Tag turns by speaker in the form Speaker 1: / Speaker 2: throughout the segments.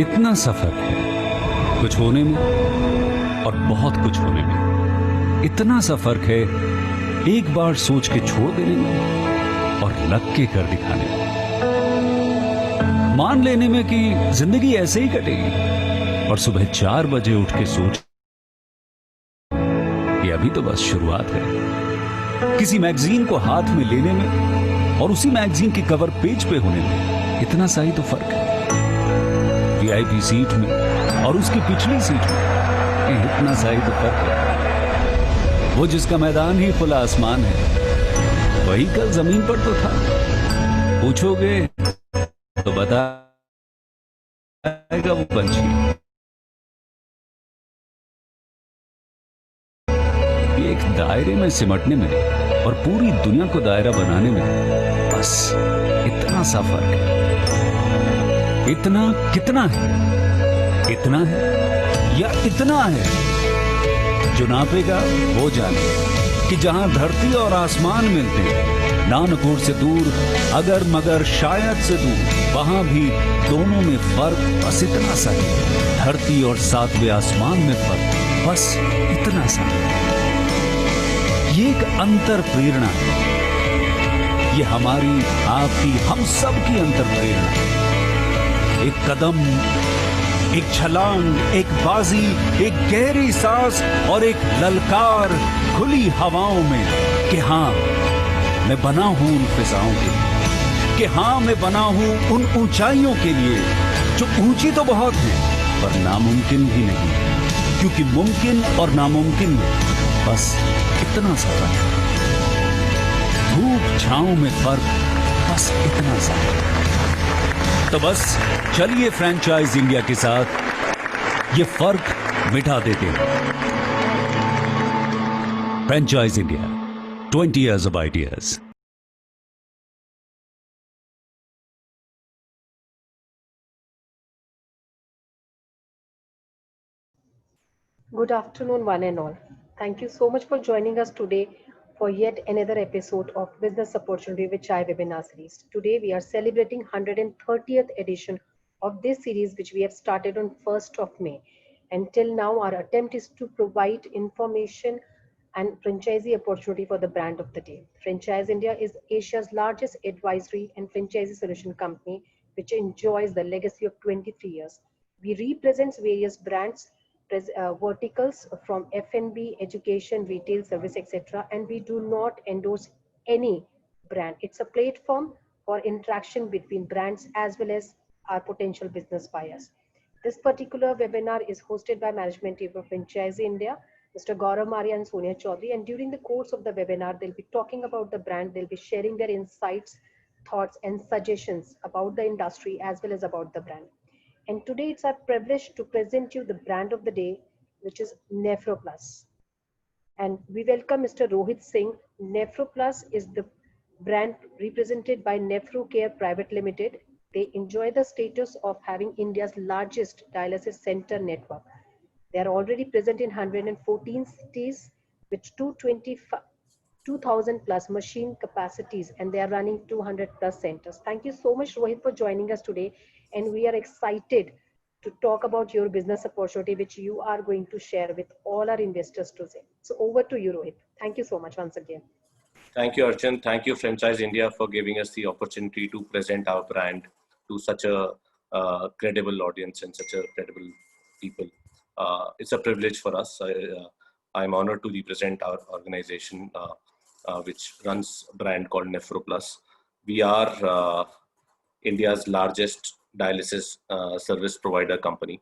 Speaker 1: इतना सफर है कुछ होने में और बहुत कुछ होने में। इतना सा फर्क है एक बार सोच के छोड़ देने में और लग के कर दिखाने में। मान लेने में कि जिंदगी ऐसे ही कटेगी और सुबह 4 बजे उठ के सोच कि अभी तो बस शुरुआत है। किसी मैगजीन को हाथ में लेने में और उसी मैगजीन के कवर पेज पे होने में इतना सा ही तो फर्क है। वीआईपी सीट में और उसकी पिछली सीट में इतना सा ही तो फर्क है। वो जिसका मैदान ही खुला आसमान है वही कल जमीन पर तो था। पूछोगे तो बताएगा वो पंछी। ये एक दायरे में सिमटने में और पूरी दुनिया को दायरा बनाने में बस इतना सा फर्क है। इतना कितना है? इतना है या इतना है? जो नापेगा वो जाने कि जहां धरती और आसमान मिलते हैं, नानकोर से दूर अगर मगर शायद से दूर, वहां भी दोनों में फर्क बस इतना सा है। धरती और 7वें आसमान में फर्क बस इतना सा है। ये एक अंतर प्रेरणा है। ये हमारी, आपकी, हम सब की अंतर प्रेरणा है। एक कदम, एक छलांग, एक बाजी, एक गहरी सांस और एक ललकार खुली हवाओं में कि हाँ मैं बना हूं उन फिजाओं के लिए, कि हाँ मैं बना हूं उन ऊंचाइयों के लिए जो ऊंची तो बहुत है पर नामुमकिन भी नहीं, क्योंकि मुमकिन और नामुमकिन में बस इतना सा फर्क है। धूप छांव में फर्क बस इतना सा है। तो बस चलिए फ्रेंचाइज इंडिया के साथ ये फर्क मिटा देते हैं। Franchise India, 20 years of ideas.
Speaker 2: Good afternoon, one and all. Thank you so much for joining us today for yet another episode of Business Opportunity with Chai webinar series. Today, we are celebrating 130th edition of this series, which we have started on 1st of May. Until now, our attempt is to provide information and franchisee opportunity for the brand of the day. Franchise India is Asia's largest advisory and franchisee solution company, which enjoys the legacy of 23 years. We represent various brands, verticals from F&B, education, retail, service, etc. And we do not endorse any brand. It's a platform for interaction between brands as well as our potential business buyers. This particular webinar is hosted by Management Team of Franchise India, Mr. Gaurav Maria and Sonia Chaudhary. And during the course of the webinar, they'll be talking about the brand. They'll be sharing their insights, thoughts, and suggestions about the industry as well as about the brand. And today it's our privilege to present you the brand of the day, which is Nephroplus. And we welcome Mr. Rohit Singh. Nephroplus is the brand represented by Nephrocare Private Limited. They enjoy the status of having India's largest dialysis center network. They are already present in 114 cities with 2,000 plus machine capacities, and they are running 200 plus centers. Thank you so much, Rohit, for joining us today. And we are excited to talk about your business opportunity, which you are going to share with all our investors today. So over to you, Rohit. Thank you so much once again.
Speaker 3: Thank you, Archana. Thank you, Franchise India, for giving us the opportunity to present our brand to such a credible audience and such a credible people. It's a privilege for us. I'm honored to represent our organization, which runs a brand called Nephroplus. We are India's largest dialysis service provider company.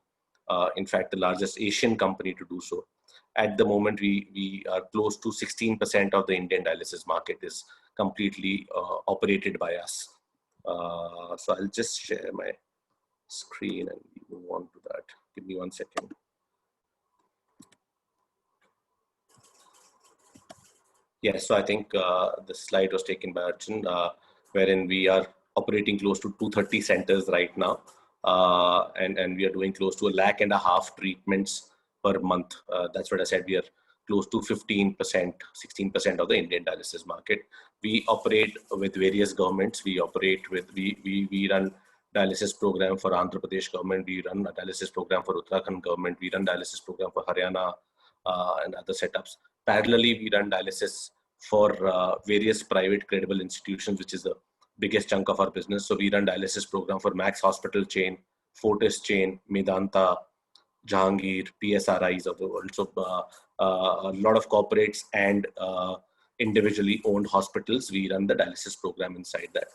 Speaker 3: In fact, the largest Asian company to do so. At the moment, we are close to 16% of the Indian dialysis market is completely operated by us. So I'll just share my screen and we move on to that. Give me 1 second. Yes, so I think the slide was taken by Arjun, wherein we are operating close to 230 centers right now. And we are doing close to 1.5 lakh treatments per month. That's what I said. We are close to 15%, 16% of the Indian dialysis market. We operate with various governments. We operate with, we run dialysis program for Andhra Pradesh government. We run a dialysis program for Uttarakhand government. We run dialysis program for Haryana and other setups. Parallelly, we run dialysis for various private credible institutions, which is the biggest chunk of our business. So we run dialysis program for Max Hospital chain, Fortis chain, Medanta, Jahangir, PSRIs of the world. So a lot of corporates and individually owned hospitals, we run the dialysis program inside that.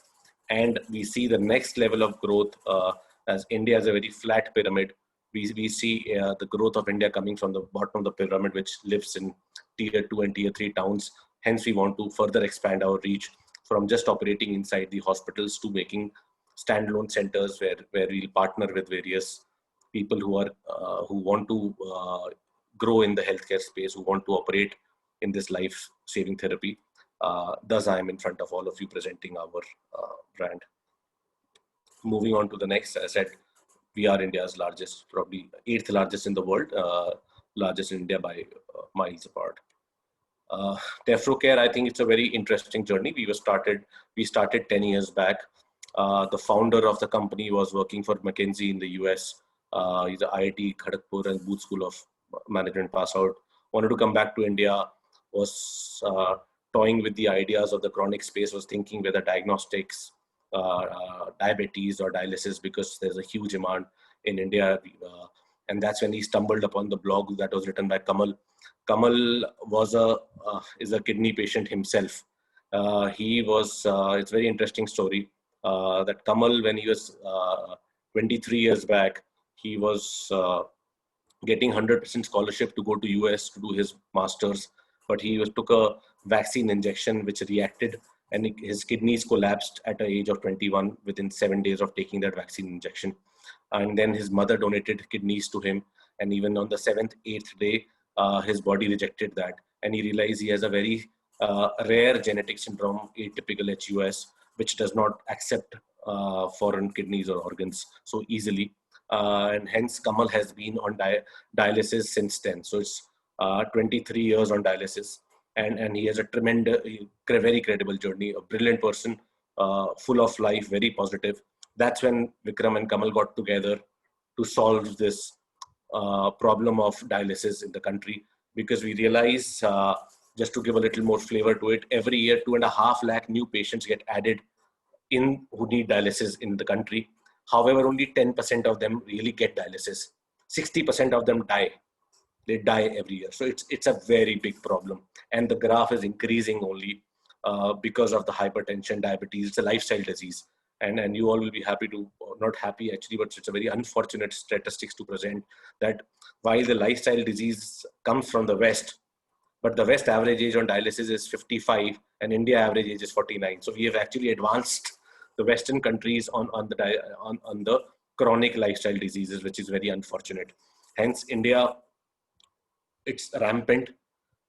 Speaker 3: And we see the next level of growth as India is a very flat pyramid. We see the growth of India coming from the bottom of the pyramid, which lives in tier 2 and tier 3 towns. Hence, we want to further expand our reach from just operating inside the hospitals to making standalone centers where we'll partner with various people who are who want to grow in the healthcare space, who want to operate in this life-saving therapy. Thus, I am in front of all of you presenting our brand. Moving on to the next, as I said, we are India's largest, probably 8th largest in the world, largest in India by miles apart. Nephrocare, I think it's a very interesting journey. We started 10 years back. The founder of the company was working for McKinsey in the US. He's an IIT Kharagpur and Booth School of Management pass out. Wanted to come back to India, was toying with the ideas of the chronic space, was thinking whether diagnostics, diabetes or dialysis, because there's a huge demand in India. And that's when he stumbled upon the blog that was written by Kamal. Kamal was is a kidney patient himself. It's a very interesting story that Kamal, when he was 23 years back, he was getting 100% scholarship to go to US to do his master's, but he took a vaccine injection which reacted, and his kidneys collapsed at the age of 21 within 7 days of taking that vaccine injection. And then his mother donated kidneys to him, and even on the 7th, 8th day, his body rejected that, and he realized he has a very rare genetic syndrome, atypical HUS, which does not accept foreign kidneys or organs so easily. And hence Kamal has been on dialysis since then. So it's 23 years on dialysis, and he has a tremendous, very credible journey, a brilliant person, full of life, very positive. That's when Vikram and Kamal got together to solve this problem of dialysis in the country, because we realize, just to give a little more flavor to it, every year 2.5 lakh new patients get added in who need dialysis in the country. However, only 10% of them really get dialysis. 60% of them die. They die every year. So it's a very big problem. And the graph is increasing only because of the hypertension, diabetes. It's a lifestyle disease. And you all will be happy to, not happy actually, but it's a very unfortunate statistics to present that while the lifestyle disease comes from the West, but the West average age on dialysis is 55 and India average age is 49. So we have actually advanced the Western countries on the chronic lifestyle diseases, which is very unfortunate. Hence, India, it's rampant,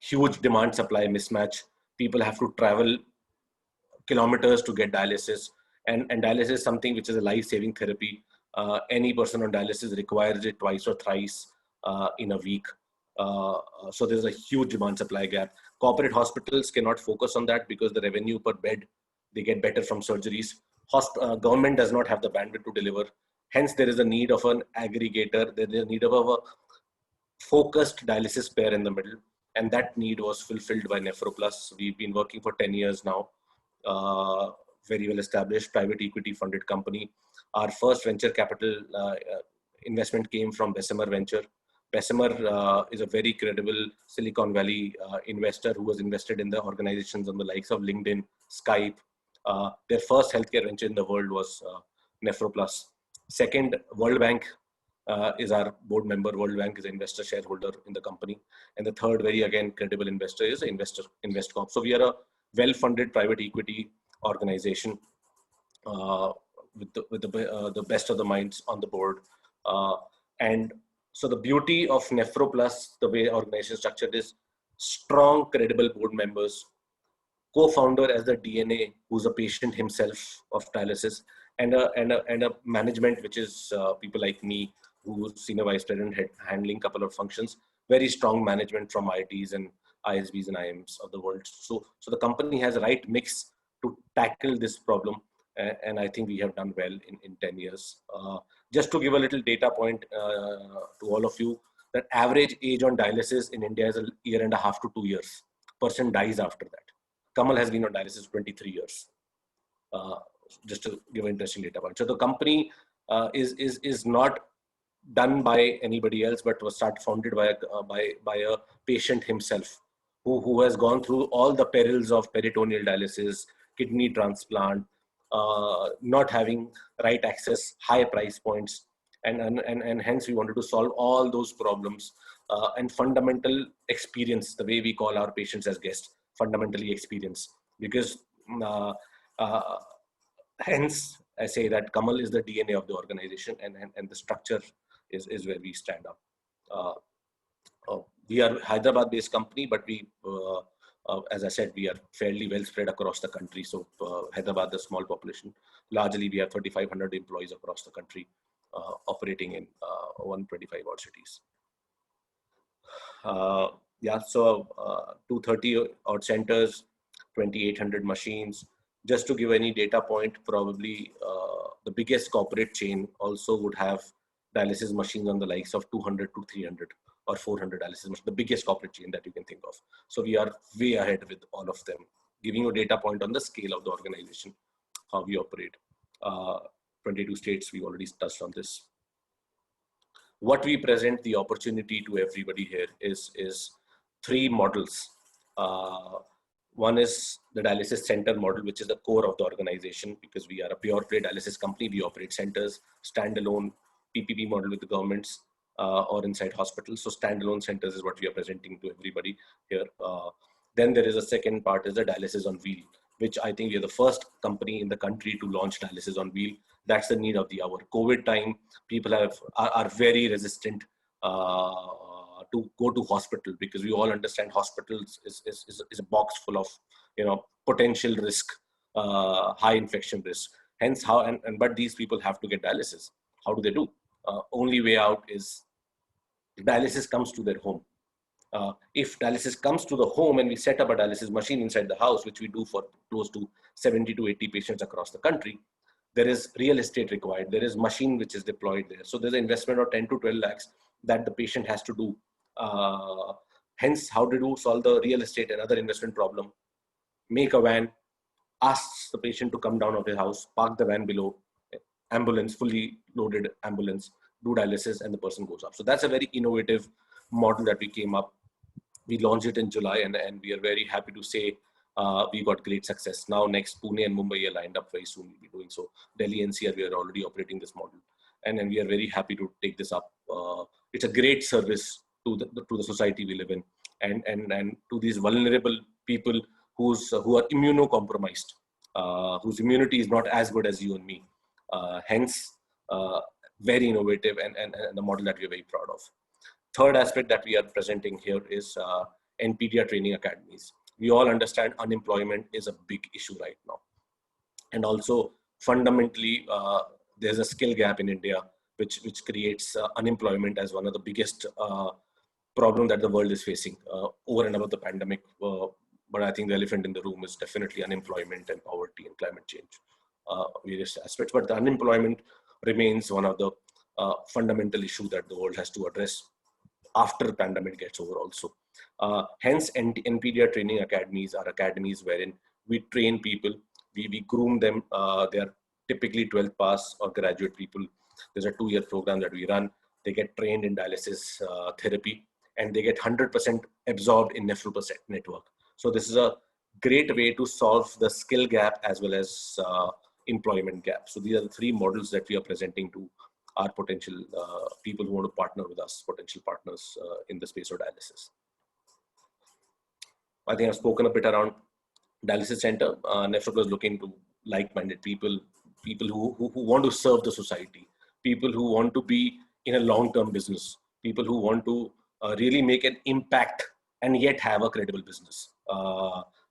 Speaker 3: huge demand supply mismatch. People have to travel kilometers to get dialysis, and dialysis is something which is a life-saving therapy. Any person on dialysis requires it twice or thrice in a week. So there's a huge demand supply gap. Corporate hospitals cannot focus on that because the revenue per bed, they get better from surgeries. Government does not have the bandwidth to deliver. Hence, there is a need of an aggregator. There is a need of a focused dialysis pair in the middle. And that need was fulfilled by NephroPlus. We've been working for 10 years now. Very well established, private equity funded company. Our first venture capital investment came from Bessemer Venture. Bessemer is a very credible Silicon Valley investor who was invested in the organizations on the likes of LinkedIn, Skype. Their first healthcare venture in the world was NephroPlus. Second, World Bank is our board member. World Bank is an investor shareholder in the company. And the third, very again credible investor is InvestCorp. So we are a well-funded private equity organization with the best of the minds on the board. And so the beauty of NephroPlus, the way organization is structured, is strong, credible board members, co-founder as the DNA, who's a patient himself of dialysis, and a management which is people like me, who's senior vice president, handling a couple of functions. Very strong management from IITs and ISBs and IIMs of the world. So the company has the right mix to tackle this problem. and I think we have done well in 10 years. Just to give a little data point to all of you, that average age on dialysis in India is a year and a half to 2 years. Person dies after that. Kamal has been on dialysis 23 years. Just to give an interesting data point. So the company is not done by anybody else, but was founded by a patient himself, who has gone through all the perils of peritoneal dialysis, kidney transplant, not having right access, high price points, and hence we wanted to solve all those problems, and fundamental experience, the way we call our patients as guests, fundamentally experience, because hence I say that Kamal is the DNA of the organization, and the structure is where we stand up. We are Hyderabad-based company, but we, as I said, we are fairly well spread across the country. So Hyderabad, the small population, largely we have 3,500 employees across the country, operating in 125 odd cities. Yeah, so 230 odd centers, 2,800 machines. Just to give any data point, probably the biggest corporate chain also would have dialysis machines on the likes of 200 to 300 or 400 dialysis machines, the biggest corporate chain that you can think of. So we are way ahead with all of them, giving you a data point on the scale of the organization, how we operate. 22 states, we already touched on this. What we present the opportunity to everybody here is three models. One is the dialysis center model, which is the core of the organization, because we are a pure play dialysis company. We operate centers, standalone PPP model with the governments, or inside hospitals. So standalone centers is what we are presenting to everybody here. Then there is a second part, is the dialysis on wheel, which I think we are the first company in the country to launch dialysis on wheel. That's the need of the hour. COVID time, people are very resistant to go to hospital, because we all understand hospitals is a box full of, potential risk, high infection risk. Hence but these people have to get dialysis. How do they do? Only way out is dialysis comes to their home. If dialysis comes to the home and we set up a dialysis machine inside the house, which we do for close to 70 to 80 patients across the country, there is real estate required. There is machine which is deployed there. So there's an investment of 10 to 12 lakhs that the patient has to do. Hence, how to solve the real estate and other investment problem? Make a van, ask the patient to come down of his house, park the van below, ambulance, fully loaded ambulance, do dialysis, and the person goes up. So that's a very innovative model that we came up. We launched it in July, and we are very happy to say we got great success. Now next, Pune and Mumbai are lined up very soon. We'll be doing so. Delhi NCR, we are already operating this model, and we are very happy to take this up. It's a great service to the society we live in, and to these vulnerable people who are immunocompromised, whose immunity is not as good as you and me. Hence, very innovative and the model that we are very proud of. Third aspect that we are presenting here is NPDR training academies. We all understand unemployment is a big issue right now. And also fundamentally, there's a skill gap in India, which creates unemployment as one of the biggest problem that the world is facing over and above the pandemic. But I think the elephant in the room is definitely unemployment and poverty and climate change, various aspects. But the unemployment remains one of the fundamental issues that the world has to address after the pandemic gets over also. Hence, NPDR training academies are academies wherein we train people, we groom them. They are typically 12th pass or graduate people. There's a 2-year program that we run. They get trained in dialysis therapy, and they get 100% absorbed in Nephropaset network. So this is a great way to solve the skill gap as well as employment gap. So these are the three models that we are presenting to our potential people who want to partner with us, potential partners in the space of dialysis. I think I've spoken a bit around dialysis center. NephroPlus is looking to like-minded people, people who want to serve the society, people who want to be in a long-term business, people who want to really make an impact and yet have a credible business.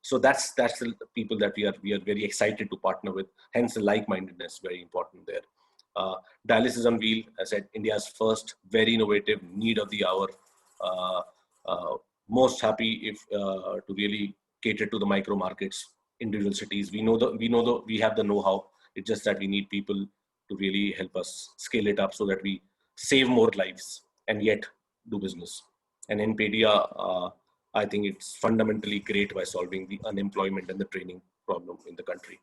Speaker 3: So that's the people that we are very excited to partner with. Hence, the like-mindedness very important there. Dialysis on wheel, as I said, India's first, very innovative, need of the hour. Most happy if to really cater to the micro markets, individual cities. We have the know-how. It's just that we need people to really help us scale it up so that we save more lives and yet do business. And NPEDIA, I think it's fundamentally great by solving the unemployment and the training problem in the country.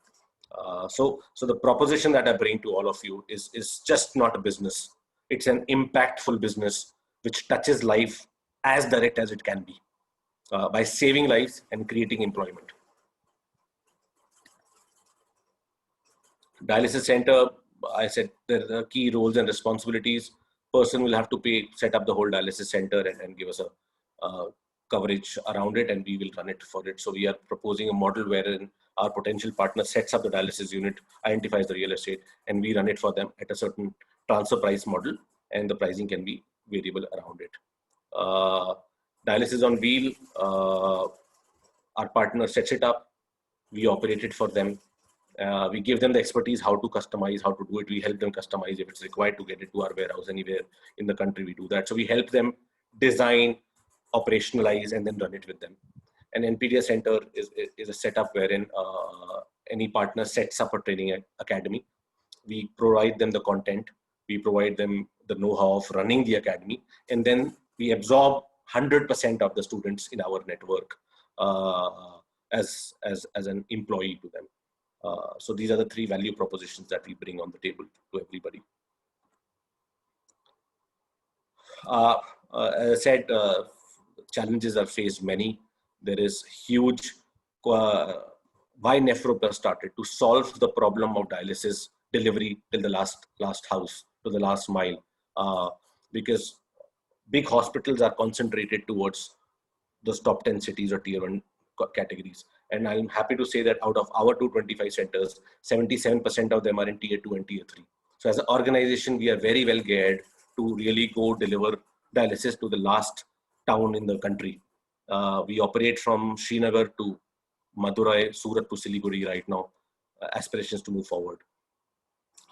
Speaker 3: So the proposition that I bring to all of you is just not a business. It's an impactful business which touches life as direct as it can be by saving lives and creating employment. Dialysis center, I said there are key roles and responsibilities. Person will have to set up the whole dialysis center and give us a coverage around it, and we will run it for it. So we are proposing a model wherein our potential partner sets up the dialysis unit, identifies the real estate, and we run it for them at a certain transfer price model, and the pricing can be variable around it. Dialysis on wheel, our partner sets it up, we operate it for them. We give them the expertise, how to customize, how to do it. We help them customize if it's required to get it to our warehouse anywhere in the country, we do that. So we help them design, operationalize, and then run it with them. An NPEDIA center is a setup wherein any partner sets up a training academy. We provide them the content, we provide them the know-how of running the academy, and then we absorb 100% of the students in our network as an employee to them. So these are the three value propositions that we bring on the table to everybody. As I said, challenges are faced many. There is huge, why NephroPlus started to solve the problem of dialysis delivery till the last house, to the last mile, because big hospitals are concentrated towards those top 10 cities or tier 1 categories. And I'm happy to say that out of our 225 centers, 77% of them are in tier 2 and tier 3. So as an organization, we are very well geared to really go deliver dialysis to the last town in the country. We operate from Srinagar to Madurai, Surat to Siliguri right now, aspirations to move forward.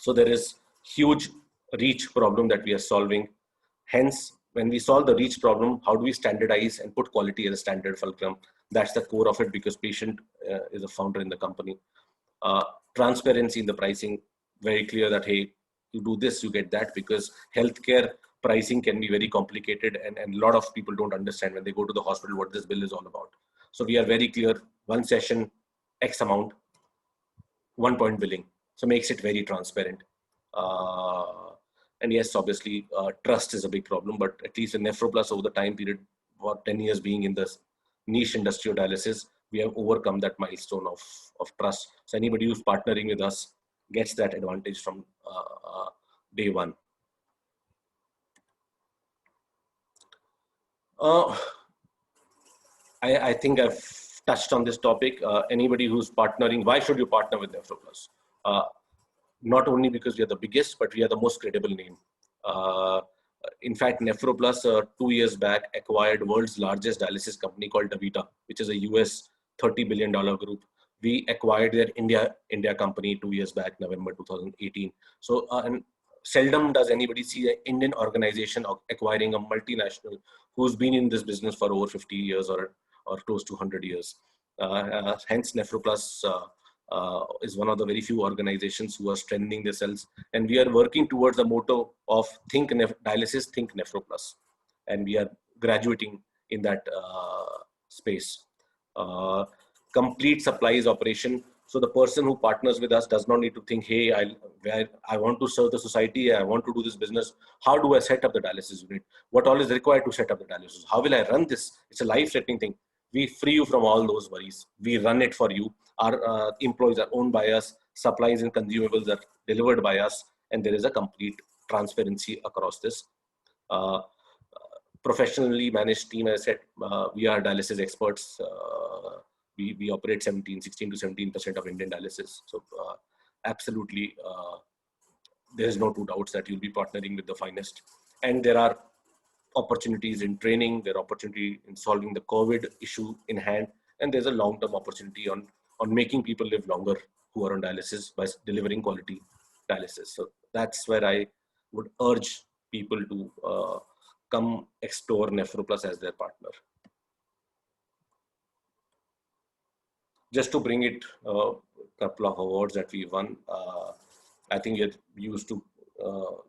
Speaker 3: So there is huge reach problem that we are solving. Hence, when we solve the reach problem, how do we standardize and put quality as a standard fulcrum? That's the core of it, because patient is a founder in the company. Transparency in the pricing, very clear that, hey, you do this, you get that, because healthcare pricing can be very complicated, and a lot of people don't understand when they go to the hospital what this bill is all about. So we are very clear, one session, X amount, 1 point billing. So makes it very transparent. And yes, obviously, trust is a big problem, but at least in NephroPlus over the time period, for 10 years being in this niche industry of dialysis, we have overcome that milestone of trust. So anybody who's partnering with us gets that advantage from day one. I think I've touched on this topic. Anybody who's partnering, why should you partner with NephroPlus? Not only because we are the biggest, but we are the most credible name. In fact, NephroPlus 2 years back acquired world's largest dialysis company called DaVita, which is a US $30 billion group. We acquired their India company 2 years back, November 2018. So, and seldom does anybody see an Indian organization acquiring a multinational who's been in this business for over 50 years or close to 100 years. Hence, NephroPlus is one of the very few organizations who are strengthening themselves, and we are working towards the motto of think dialysis, think NephroPlus, and we are graduating in that space. Complete supplies operation. So the person who partners with us does not need to think, hey, I want to serve the society, I want to do this business. How do I set up the dialysis unit? What all is required to set up the dialysis? How will I run this? It's a life-threatening thing. We free you from all those worries. We run it for you. Our employees are owned by us. Supplies and consumables are delivered by us. And there is a complete transparency across this. Professionally managed team, as I said, we are dialysis experts. We operate 16 to 17% of Indian dialysis. So absolutely, there is no two doubts that you'll be partnering with the finest. And there are opportunities in training, there are opportunity in solving the COVID issue in hand, and there's a long-term opportunity on making people live longer who are on dialysis by delivering quality dialysis. So that's where I would urge people to come explore NephroPlus as their partner. Just to bring it couple of awards that we won. I think you're used to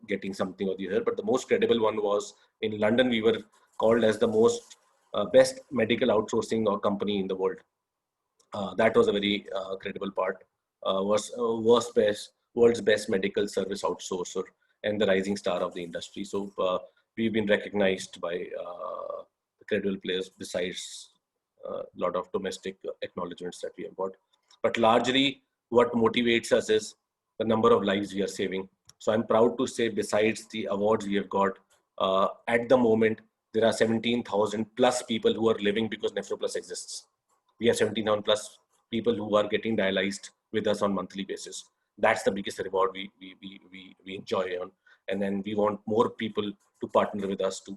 Speaker 3: getting something or the other, but the most credible one was in London. We were called as the most best medical outsourcing or company in the world. That was a very credible part. World's best medical service outsourcer and the rising star of the industry. So we've been recognized by the credible players besides a lot of domestic acknowledgements that we have got. But largely what motivates us is the number of lives we are saving. So I'm proud to say, besides the awards we have got, at the moment, there are 17,000 plus people who are living because NephroPlus exists. We have 17,000 plus people who are getting dialyzed with us on monthly basis. That's the biggest reward we enjoy on. And then we want more people to partner with us to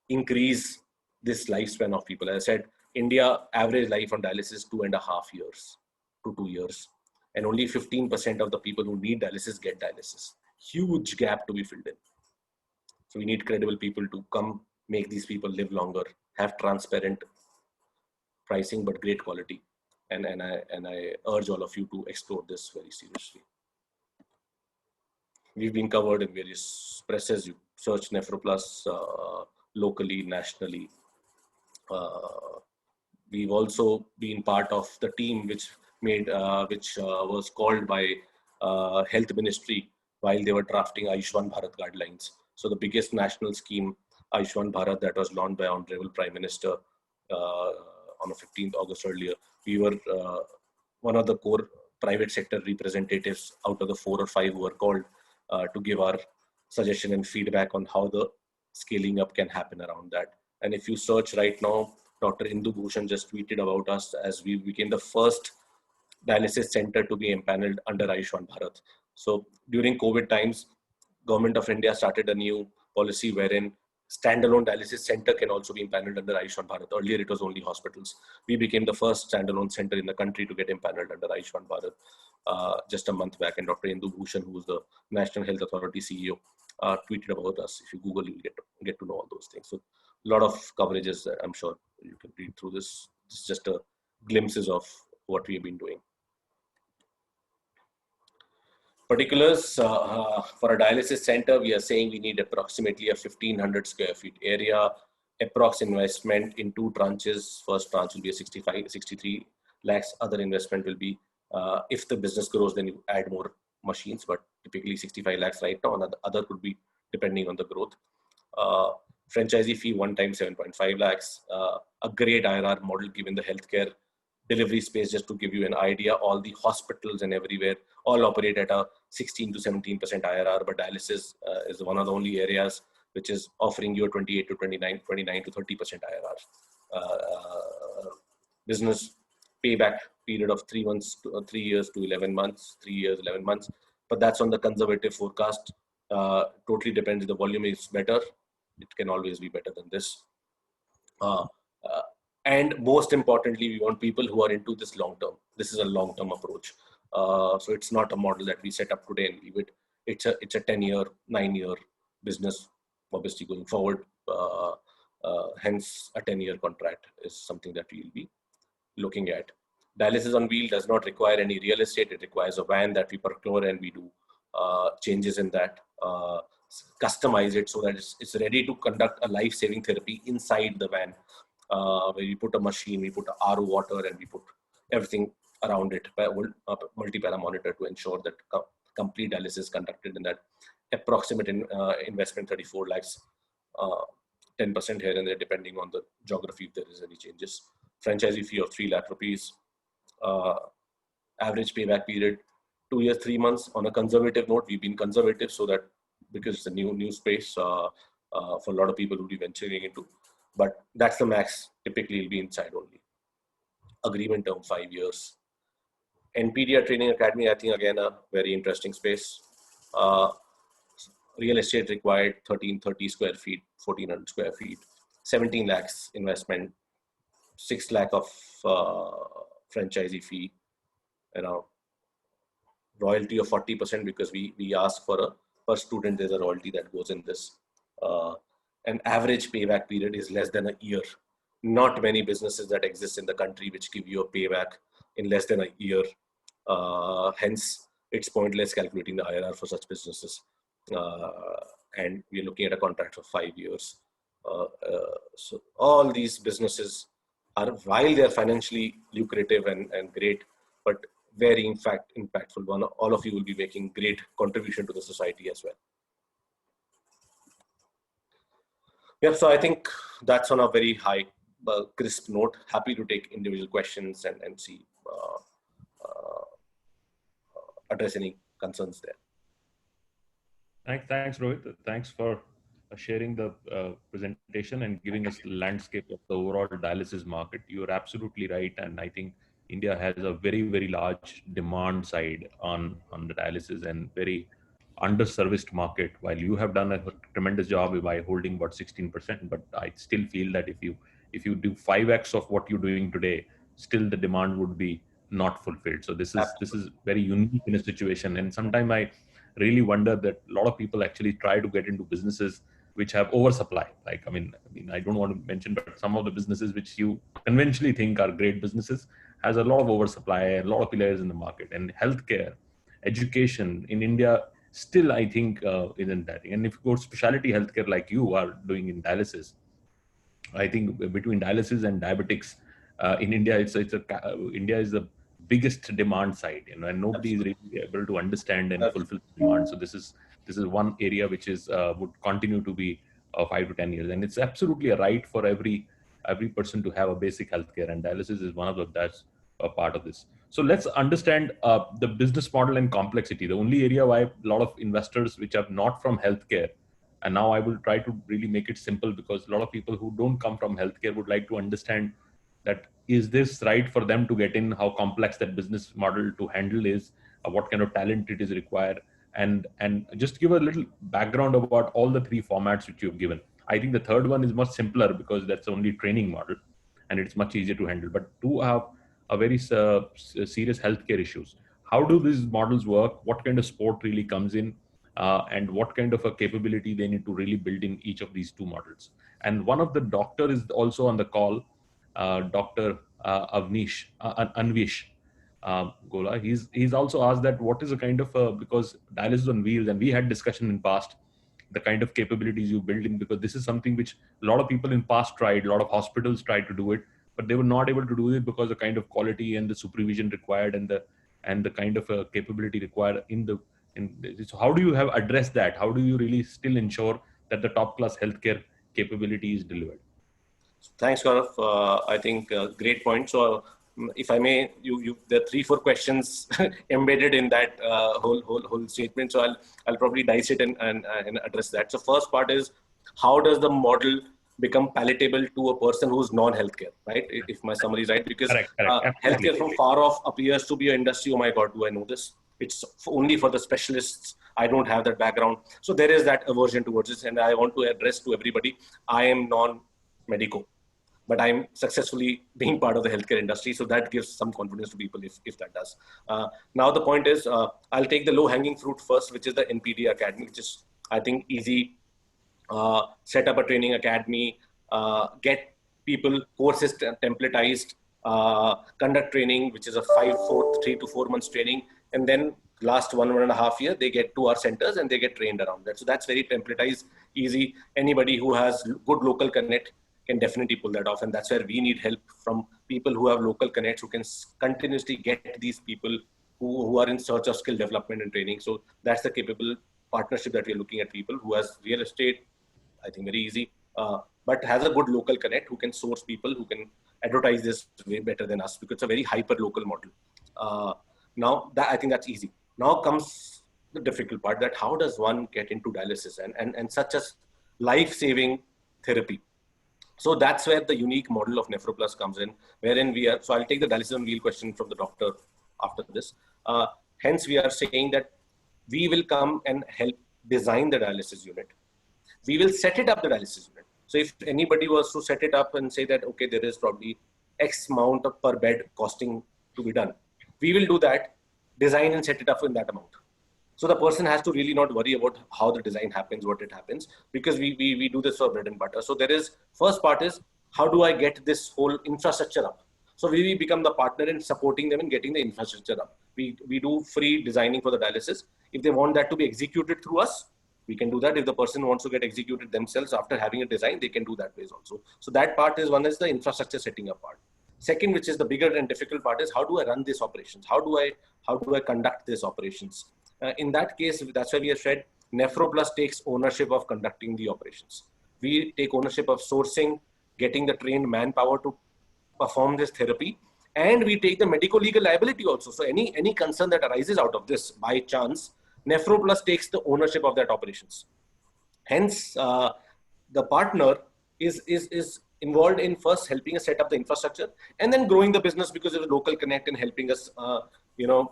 Speaker 3: increase this lifespan of people. As I said, India average life on dialysis is 2.5 years to 2 years. And only 15% of the people who need dialysis get dialysis. Huge gap to be filled in. So we need credible people to come make these people live longer, have transparent pricing, but great quality. And I urge all of you to explore this very seriously. We've been covered in various presses. You search NephroPlus locally, nationally. We've also been part of the team which was called by Health Ministry while they were drafting Ayushman Bharat guidelines. So the biggest national scheme, Ayushman Bharat, that was launched by Honorable Prime Minister on the 15th August earlier. We were one of the core private sector representatives out of the 4 or 5 who were called to give our suggestion and feedback on how the scaling up can happen around that. And if you search right now, Dr. Indu Bhushan just tweeted about us as we became the first dialysis center to be empaneled under Ayushman Bharat. So during COVID times, Government of India started a new policy wherein standalone dialysis center can also be empaneled under Ayushman Bharat. Earlier, it was only hospitals. We became the first standalone center in the country to get empaneled under Ayushman Bharat just a month back. And Dr. Indu Bhushan, who is the National Health Authority CEO, tweeted about us. If you Google, you'll get to know all those things. So a lot of coverages, I'm sure you can read through this. It's just a glimpses of what we've been doing. Particulars for a dialysis center, we are saying we need approximately a 1,500 square feet area, approx investment in 2 tranches. First tranche will be a 63 lakhs. Other investment will be, if the business grows, then you add more machines, but typically 65 lakhs right now. And other could be depending on the growth. Franchisee fee one time 7.5 lakhs. A great IRR model given the healthcare delivery space. Just to give you an idea, all the hospitals and everywhere all operate at a 16 to 17% IRR, but dialysis is one of the only areas which is offering you a 28 to 29 to 30% IRR. Business payback period of 3 years to 11 months, 3 years, 11 months, but that's on the conservative forecast. Totally depends. If the volume is better, it can always be better than this. And most importantly, we want people who are into this long term. This is a long term approach. So it's not a model that we set up today and leave it. It's a 10-year, 9-year business, obviously going forward. Hence, a 10-year contract is something that we'll be looking at. Dialysis on wheel does not require any real estate. It requires a van that we procure, and we do changes in that, customize it so that it's ready to conduct a life-saving therapy inside the van, where we put a machine, we put a RO water, and we put everything around it, multi-para monitor to ensure that complete dialysis is conducted in that. Approximate investment 34 lakhs, 10% here and there depending on the geography if there is any changes. Franchisee fee of 3 lakh rupees. Average payback period 2 years, 3 months. On a conservative note, we've been conservative so that because it's a new space for a lot of people who will be venturing into, but that's the max. Typically, it'll be inside only. Agreement term 5 years. NPDR Training Academy, I think again a very interesting space. Real estate required 1330 square feet, 1400 square feet, 17 lakhs investment, 6 lakh of franchisee fee, royalty of 40% because we ask for a per student, there's a royalty that goes in this. An average payback period is less than a year. Not many businesses that exist in the country which give you a payback in less than a year. Hence, it's pointless calculating the IRR for such businesses. And we're looking at a contract for 5 years. So all these businesses are, while they're financially lucrative and great, but very in fact impactful. All of you will be making great contribution to the society as well. Yeah, so I think that's on a very high, crisp note. Happy to take individual questions and see, address any concerns there.
Speaker 4: Thanks, Rohit. Thanks for sharing the presentation and giving us the landscape of the overall dialysis market. You're absolutely right. And I think India has a very, very large demand side on the dialysis and very underserviced market. While you have done a tremendous job by holding about 16%, but I still feel that if you do 5x of what you're doing today, still the demand would be not fulfilled. So this is very unique in a situation. And sometimes I really wonder that a lot of people actually try to get into businesses which have oversupply. Like, I mean, I don't want to mention, but some of the businesses which you conventionally think are great businesses has a lot of oversupply, a lot of players in the market. And healthcare, education in India still, I think, isn't that. And if you go to specialty healthcare like you are doing in dialysis, I think between dialysis and diabetics in India, India is the biggest demand side, and nobody is really able to understand and fulfill the demand. So this is one area which is would continue to be 5 to 10 years, and it's absolutely a right for every person to have a basic healthcare, and dialysis is one of that's a part of this. So let's understand the business model and complexity. The only area why a lot of investors which are not from healthcare, and now I will try to really make it simple, because a lot of people who don't come from healthcare would like to understand that is this right for them to get in, how complex that business model to handle is, what kind of talent it is required, and just give a little background about all the 3 formats which you've given. I think the third one is much simpler because that's only training model and it's much easier to handle, but 2 have a very serious healthcare issues. How do these models work? What kind of support really comes in? And what kind of a capability they need to really build in each of these 2 models. And one of the doctor is also on the call, Dr. Anvish Gola. He's also asked that what is a kind of because dialysis on wheels, and we had discussion in past, the kind of capabilities you build in, because this is something which a lot of people in past tried, a lot of hospitals tried to do it, but they were not able to do it because the kind of quality and the supervision required and the kind of capability required so how do you have addressed that? How do you really still ensure that the top class healthcare capability is delivered?
Speaker 3: Thanks, Gaurav. I think great point. So if I may, there are 3-4 questions embedded in that whole statement. So I'll probably dice it and address that. So first part is, how does the model become palatable to a person who's non-healthcare, right? If my summary is right, because
Speaker 4: correct.
Speaker 3: Healthcare from far off appears to be an industry. Oh my God, do I know this? It's only for the specialists. I don't have that background. So there is that aversion towards this. And I want to address to everybody, I am non-medico, but I'm successfully being part of the healthcare industry. So that gives some confidence to people if that does. Now the point is, I'll take the low hanging fruit first, which is the NPD Academy, which is, I think, easy. Set up a training academy, get people courses templatized, conduct training, which is a 3 to 4 months training. And then last 1.5 years, they get to our centers and they get trained around that. So that's very templatized, easy. Anybody who has good local connect can definitely pull that off. And that's where we need help from people who have local connects, who can continuously get these people who are in search of skill development and training. So that's the capable partnership that we're looking at, people who has real estate, I think very easy, but has a good local connect, who can source people, who can advertise this way better than us, because it's a very hyper local model. Now that I think that's easy. Now comes the difficult part, that how does one get into dialysis and such as life-saving therapy. So that's where the unique model of NephroPlus comes in, wherein we are, so I'll take the dialysis on wheel question from the doctor after this. Hence we are saying that we will come and help design the dialysis unit. We will set it up, the dialysis unit. So if anybody was to set it up and say that, okay, there is probably X amount of per bed costing to be done, we will do that, design and set it up in that amount. So the person has to really not worry about how the design happens, what it happens, because we do this for bread and butter. So there is, first part is, how do I get this whole infrastructure up? So we become the partner in supporting them in getting the infrastructure up. We do free designing for the dialysis. If they want that to be executed through us, we can do that. If the person wants to get executed themselves after having a design, they can do that ways also. So that part is one is the infrastructure setting up part. Second, which is the bigger and difficult part, is how do I run these operations? How do I conduct these operations? In that case, that's why we have said NephroPlus takes ownership of conducting the operations. We take ownership of sourcing, getting the trained manpower to perform this therapy, and we take the medico-legal liability also. So any concern that arises out of this by chance, NephroPlus takes the ownership of that operations. Hence, the partner is involved in first helping us set up the infrastructure and then growing the business because of the local connect and helping us,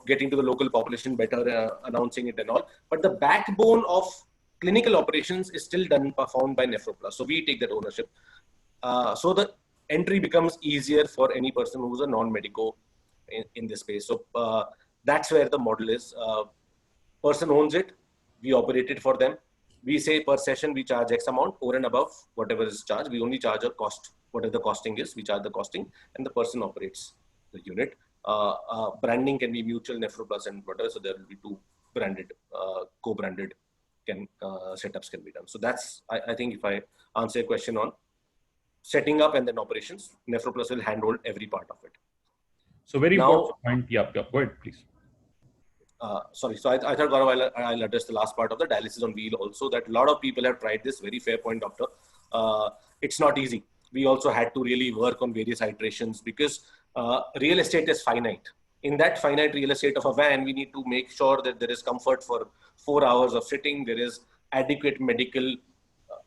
Speaker 3: getting to the local population better, announcing it and all. But the backbone of clinical operations is still performed by NephroPlus. So we take that ownership. So the entry becomes easier for any person who's a non-medico in this space. So that's where the model is. Person owns it, we operate it for them. We say per session we charge X amount, over and above whatever is charged. We only charge a cost, whatever the costing is, we charge the costing, and the person operates the unit. Branding can be mutual, NephroPlus and whatever. So there will be two branded, co-branded setups can be done. So that's, I think if I answer your question on setting up and then operations, NephroPlus will handle every part of it.
Speaker 4: So very
Speaker 3: now,
Speaker 4: important point. Yeah, go ahead, please.
Speaker 3: Sorry, so I thought, Gaurav, I'll address the last part of the dialysis on wheel also, that a lot of people have tried this. Very fair point, doctor. It's not easy. We also had to really work on various iterations because real estate is finite. In that finite real estate of a van, we need to make sure that there is comfort for 4 hours of sitting, there is adequate medical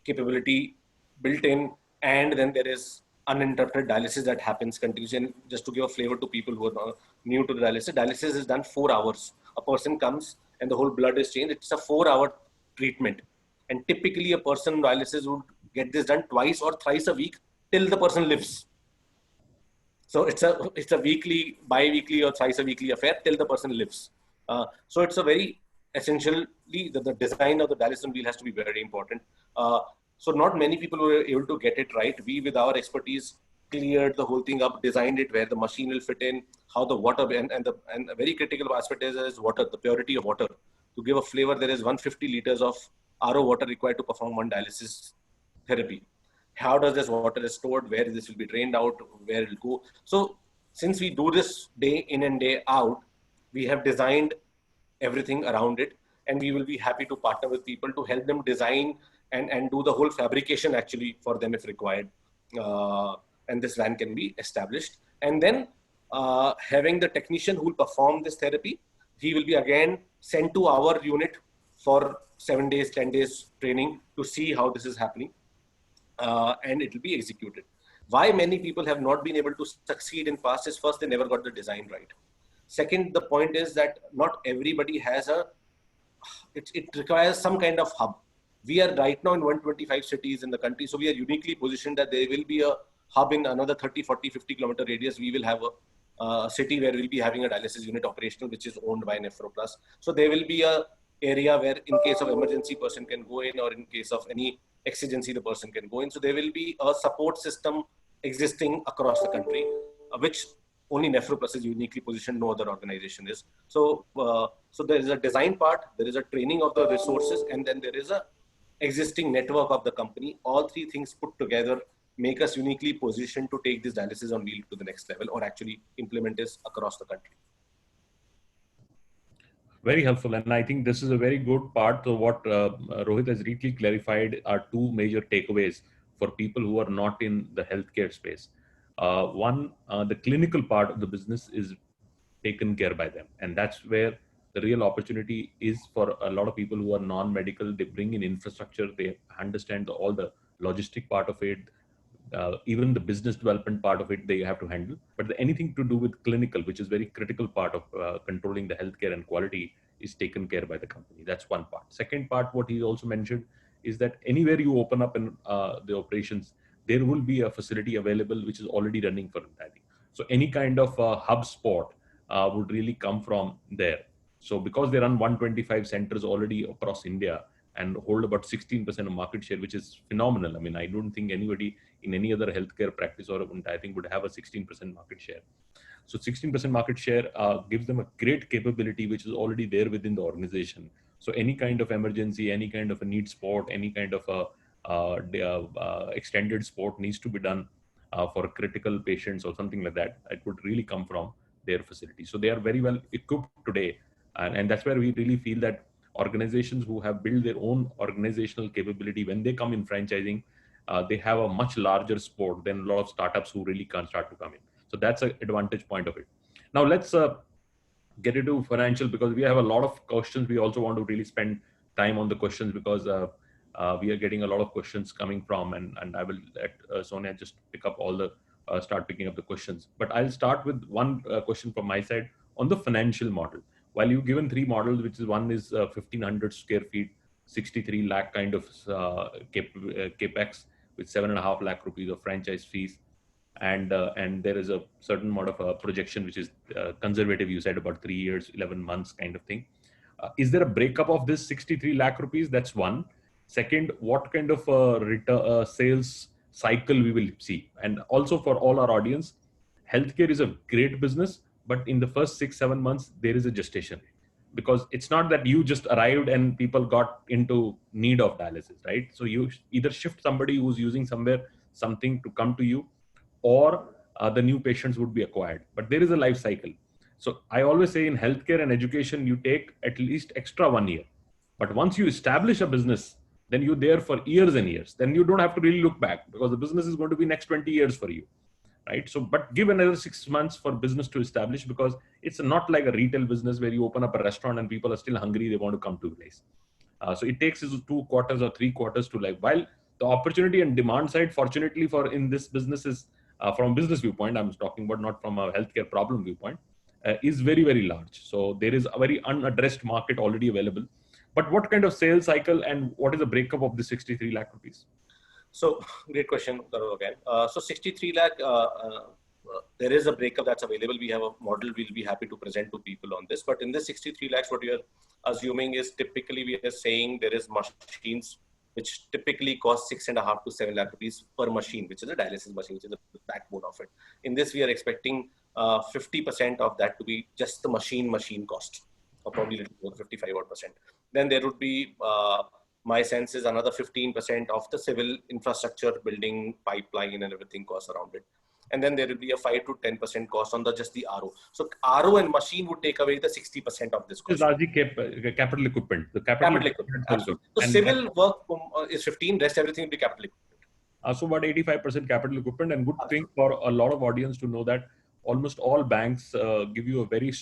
Speaker 3: capability built in, and then there is uninterrupted dialysis that happens continuously. And just to give a flavor to people who are new to the dialysis is done 4 hours. A person comes and the whole blood is changed. It's a 4-hour treatment. And typically a person on dialysis would get this done twice or thrice a week till the person lives. So it's a weekly, bi-weekly or thrice a weekly affair till the person lives. So it's a very essentially the design of the dialysis wheel has to be very important. So not many people were able to get it right. We, with our expertise, cleared the whole thing up, designed it where the machine will fit in, how the water, and a very critical aspect is water, the purity of water. To give a flavor, there is 150 liters of RO water required to perform one dialysis therapy. How does this water is stored? Where this will be drained out? Where it will go? So since we do this day in and day out, we have designed everything around it, and we will be happy to partner with people to help them design and do the whole fabrication actually for them if required. And this van can be established. And then having the technician who will perform this therapy, he will be again sent to our unit for 7 days, 10 days training to see how this is happening. And it will be executed. Why many people have not been able to succeed in past is first, they never got the design right. Second, the point is that not everybody has it requires some kind of hub. We are right now in 125 cities in the country. So we are uniquely positioned that there will be a hub in another 30, 40, 50 kilometer radius. We will have a city where we'll be having a dialysis unit operational, which is owned by NephroPlus. So there will be a area where in case of emergency person can go in, or in case of any exigency the person can go in. So there will be a support system existing across the country, which only NephroPlus is uniquely positioned, no other organization is. So so there is a design part, there is a training of the resources, and then there is a existing network of the company. All three things put together make us uniquely positioned to take this dialysis on wheel to the next level, or actually implement this across the country.
Speaker 4: Very helpful. And I think this is a very good part of what Rohit has really clarified are two major takeaways for people who are not in the healthcare space. One, the clinical part of the business is taken care by them. And that's where the real opportunity is for a lot of people who are non-medical. They bring in infrastructure, they understand all the logistic part of it, even the business development part of it they have to handle. But anything to do with clinical, which is very critical part of controlling the healthcare and quality, is taken care by the company. That's one part. Second part, what he also mentioned, is that anywhere you open up in the operations, there will be a facility available which is already running for dialysis. So any kind of hub spot would really come from there. So because they run 125 centers already across India and hold about 16% of market share, which is phenomenal. I mean, I don't think anybody in any other healthcare practice or I think would have a 16% market share. So 16% market share gives them a great capability, which is already there within the organization. So any kind of emergency, any kind of a need sport, any kind of a extended sport needs to be done for critical patients or something like that, it would really come from their facility. So they are very well equipped today. And that's where we really feel that organizations who have built their own organizational capability, when they come in franchising, they have a much larger sport than a lot of startups who really can't start to come in. So that's an advantage point of it. Now let's get into financial, because we have a lot of questions. We also want to really spend time on the questions because we are getting a lot of questions coming from, and I will let Sonia just pick up all the, start picking up the questions. But I'll start with one question from my side on the financial model. While you've given three models, which is one is 1,500 square feet, 63 lakh kind of capex with 7.5 lakh rupees of franchise fees. And there is a certain amount of projection, which is conservative. You said about 3 years, 11 months kind of thing. Is there a breakup of this 63 lakh rupees? That's one. Second, what kind of sales cycle we will see? And also for all our audience, healthcare is a great business, but in the first 6-7 months, there is a gestation, because it's not that you just arrived and people got into need of dialysis, right? So you either shift somebody who's using something to come to you, or the new patients would be acquired. But there is a life cycle. So I always say in healthcare and education, you take at least extra 1 year. But once you establish a business, then you're there for years and years. Then you don't have to really look back, because the business is going to be next 20 years for you, right? So, but give another 6 months for business to establish, because it's not like a retail business where you open up a restaurant and people are still hungry, they want to come to a place. So it takes 2 quarters or 3 quarters to while the opportunity and demand side, fortunately for in this business is, from a business viewpoint, I'm talking about, not from a healthcare problem viewpoint, is very, very large. So there is a very unaddressed market already available. But what kind of sales cycle and what is the breakup of the 63 lakh rupees?
Speaker 3: So great question, Gaurav, again. So 63 lakh, there is a breakup that's available. We have a model we'll be happy to present to people on this. But in this 63 lakhs, what you're assuming is typically we are saying there is machines which typically cost 6.5 to 7 lakh rupees per machine, which is a dialysis machine, which is the backbone of it. In this, we are expecting 50% of that to be just the machine cost, or probably a little more, 55%. Then there would be, my sense is, another 15% of the civil infrastructure, building, pipeline and everything costs around it. And then there will be a 5 to 10% cost on just the RO. So RO and machine would take away the 60% of this cost.
Speaker 4: It's largely capital equipment. The capital equipment.
Speaker 3: Absolutely. So civil work is 15, rest everything will be capital equipment.
Speaker 4: So about 85% capital equipment, and good thing for a lot of audience to know that almost all banks give you a very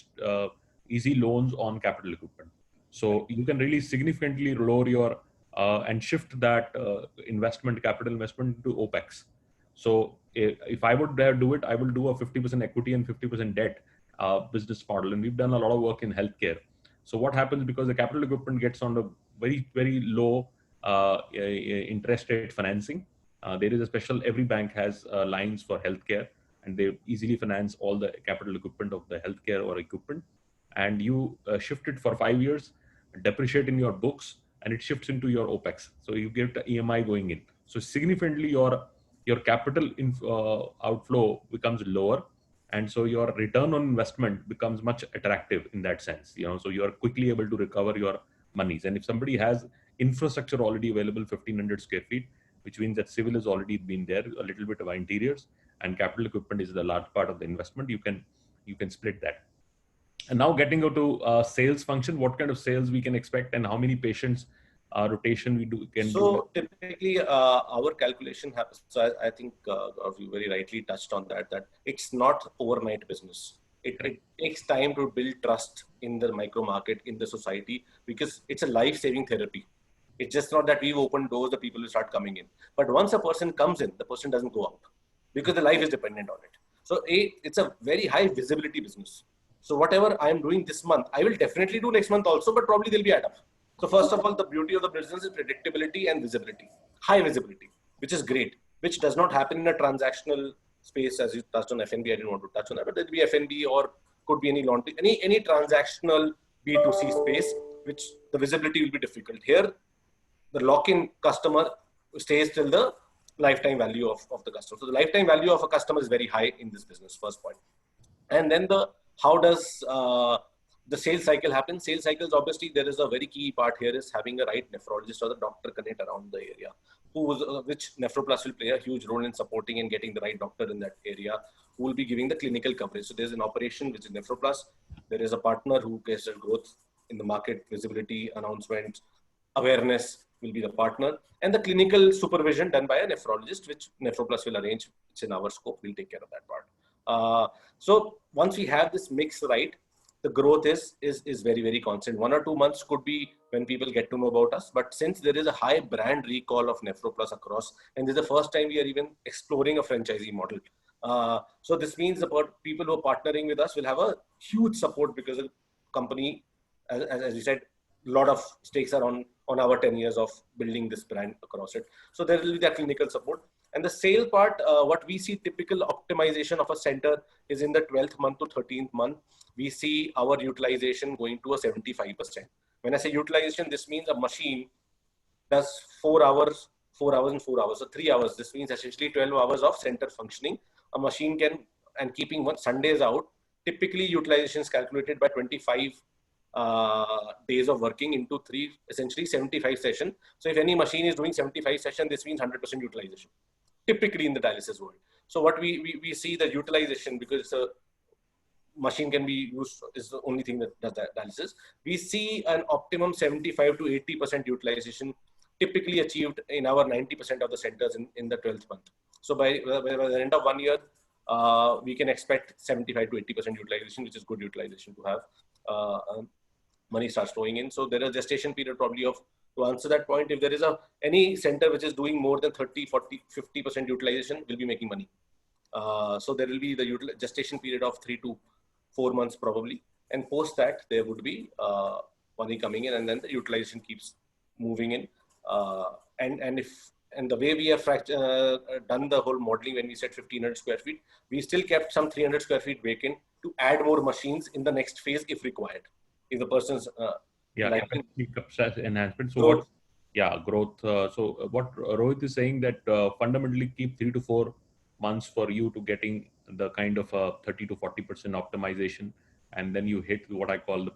Speaker 4: easy loans on capital equipment. So you can really significantly lower your and shift that capital investment to OPEX. So if I would do it, I will do a 50% equity and 50% debt business model. And we've done a lot of work in healthcare. So what happens, because the capital equipment gets on a very, very low interest rate financing, there is a special, every bank has lines for healthcare, and they easily finance all the capital equipment of the healthcare or equipment. And you shift it for 5 years, depreciate in your books, and it shifts into your OPEX. So you get the EMI going in. So significantly your capital outflow becomes lower. And so your return on investment becomes much attractive in that sense. So you are quickly able to recover your monies. And if somebody has infrastructure already available, 1,500 square feet, which means that civil has already been there, a little bit of interiors, and capital equipment is the large part of the investment, you can split that. And now getting into sales function, what kind of sales we can expect, and how many patients rotation we can do?
Speaker 3: So typically our calculation happens. So I think you very rightly touched on that it's not overnight business. It takes time to build trust in the micro market, in the society, because it's a life-saving therapy. It's just not that we've opened doors, the people will start coming in. But once a person comes in, the person doesn't go out, because the life is dependent on it. So it's a very high visibility business. So whatever I'm doing this month, I will definitely do next month also, but probably they'll be add up. So first of all, the beauty of the business is predictability and visibility, high visibility, which is great, which does not happen in a transactional space. As you touched on F&B, I didn't want to touch on that, but there'll be F&B or could be any laundry, any transactional B2C space, which the visibility will be difficult. Here, the lock-in customer stays till the lifetime value of the customer. So the lifetime value of a customer is very high in this business, first point. And then how does the sales cycle happen? Sales cycles, obviously, there is a very key part here is having a right nephrologist or the doctor connect around the area, which NephroPlus will play a huge role in supporting and getting the right doctor in that area, who will be giving the clinical coverage. So there's an operation which is NephroPlus. There is a partner who gets the growth in the market, visibility, announcement, awareness will be the partner, and the clinical supervision done by a nephrologist, which NephroPlus will arrange. It's in our scope. We'll take care of that part. So once we have this mix right, the growth is very, very constant. 1 or 2 months could be when people get to know about us. But since there is a high brand recall of NephroPlus across, and this is the first time we are even exploring a franchisee model. So this means about people who are partnering with us will have a huge support because the company, as you said, a lot of stakes are on our 10 years of building this brand across it. So there will be that clinical support. And the sale part, what we see typical optimization of a center is in the 12th month to 13th month, we see our utilization going to a 75%. When I say utilization, this means a machine does 4 hours and 4 hours. So 3 hours, this means essentially 12 hours of center functioning. A machine can, and keeping Sundays out, typically utilization is calculated by 25 days of working into 3, essentially 75 sessions. So if any machine is doing 75 sessions, this means 100% utilization, typically in the dialysis world. So what we see the utilization, because a machine can be used, is the only thing that does that dialysis. We see an optimum 75 to 80% utilization typically achieved in our 90% of the centers in the 12th month. So by the end of 1 year, we can expect 75 to 80% utilization, which is good utilization to have. Money starts flowing in. So there is a gestation period probably of, to answer that point, if there is any center which is doing more than 30, 40, 50% utilization, will be making money. So there will be the gestation period of 3 to 4 months probably. And post that, there would be money coming in, and then the utilization keeps moving in. And the way we have done the whole modeling, when we said 1500 square feet, we still kept some 300 square feet vacant to add more machines in the next phase if required. If the person's
Speaker 4: enhancement. So growth. So what Rohit is saying, that fundamentally keep 3 to 4 months for you to getting the kind of 30 to 40% optimization, and then you hit what I call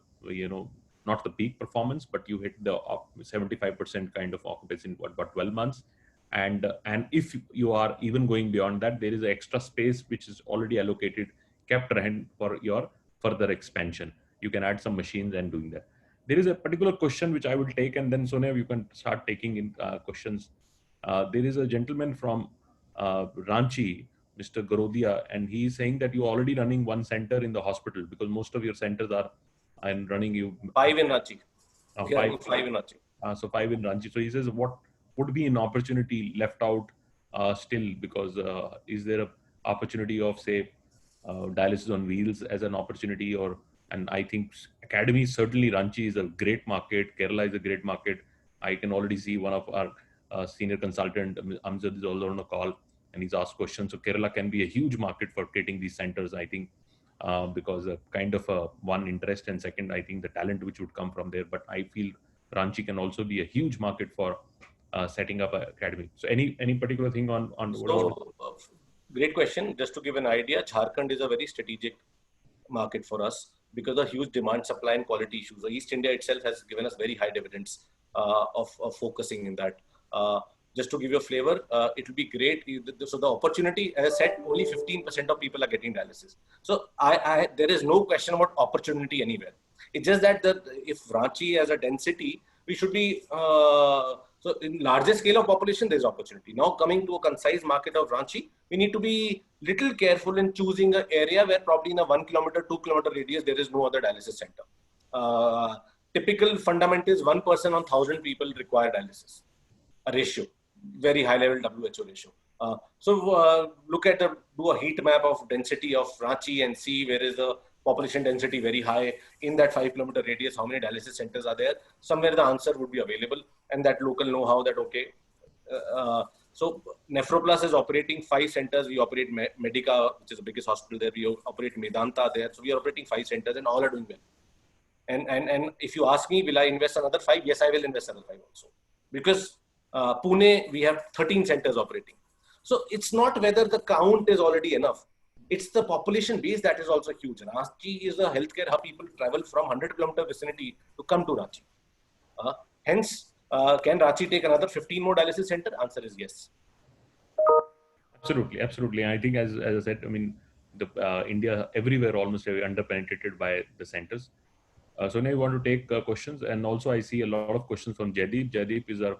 Speaker 4: not the peak performance, but you hit the 75% kind of occupancy in about 12 months. And if you are even going beyond that, there is an extra space which is already allocated, kept ahead for your further expansion. You can add some machines and doing that. There is a particular question which I will take, and then Sonia, you can start taking in questions. There is a gentleman from Ranchi, Mr. Garodia, and he is saying that you're already running one center in the hospital, because most of your centers are running you
Speaker 3: 5 in Ranchi.
Speaker 4: 5 in Ranchi. So 5 in Ranchi. So he says, what would be an opportunity left out still? Because is there an opportunity of, say, dialysis on wheels as an opportunity? And I think Academy, certainly Ranchi is a great market. Kerala is a great market. I can already see one of our senior consultant, Amjad, is also on a call, and he's asked questions. So Kerala can be a huge market for creating these centers, I think, because kind of one, interest, and second, I think the talent which would come from there. But I feel Ranchi can also be a huge market for setting up an academy. So any particular thing on
Speaker 3: so, great question. Just to give an idea, Jharkhand is a very strategic market for us because of huge demand, supply, and quality issues. So East India itself has given us very high dividends of focusing in that. Just to give you a flavor, it will be great. So the opportunity, as I said, only 15% of people are getting dialysis. So there is no question about opportunity anywhere. It's just that if Ranchi has a density, we should be, so in larger scale of population, there's opportunity. Now coming to a concise market of Ranchi, we need to be little careful in choosing an area where probably in a 1 kilometer, 2 kilometer radius, there is no other dialysis center. Typical fundament is 1 person on 1,000 people require dialysis, a ratio, very high level WHO ratio. So look at do a heat map of density of Ranchi and see where is the population density very high in that 5 kilometer radius, how many dialysis centers are there. Somewhere the answer would be available, and that local know-how that, okay. So NephroPlus is operating 5 centers. We operate Medica, which is the biggest hospital there. We operate Medanta there. So we are operating 5 centers, and all are doing well. And if you ask me, will I invest another 5? Yes, I will invest another 5 also. Because Pune, we have 13 centers operating. So it's not whether the count is already enough. it's the population base that is also huge. Ranchi is a healthcare hub. People travel from 100-kilometer vicinity to come to Ranchi. Hence, can Ranchi take another 15 more dialysis center? Answer is yes.
Speaker 4: Absolutely, absolutely. And I think, as I said, I mean, the India everywhere almost underpenetrated by the centers. So now you want to take questions, and also I see a lot of questions from Jaideep. Jaideep is our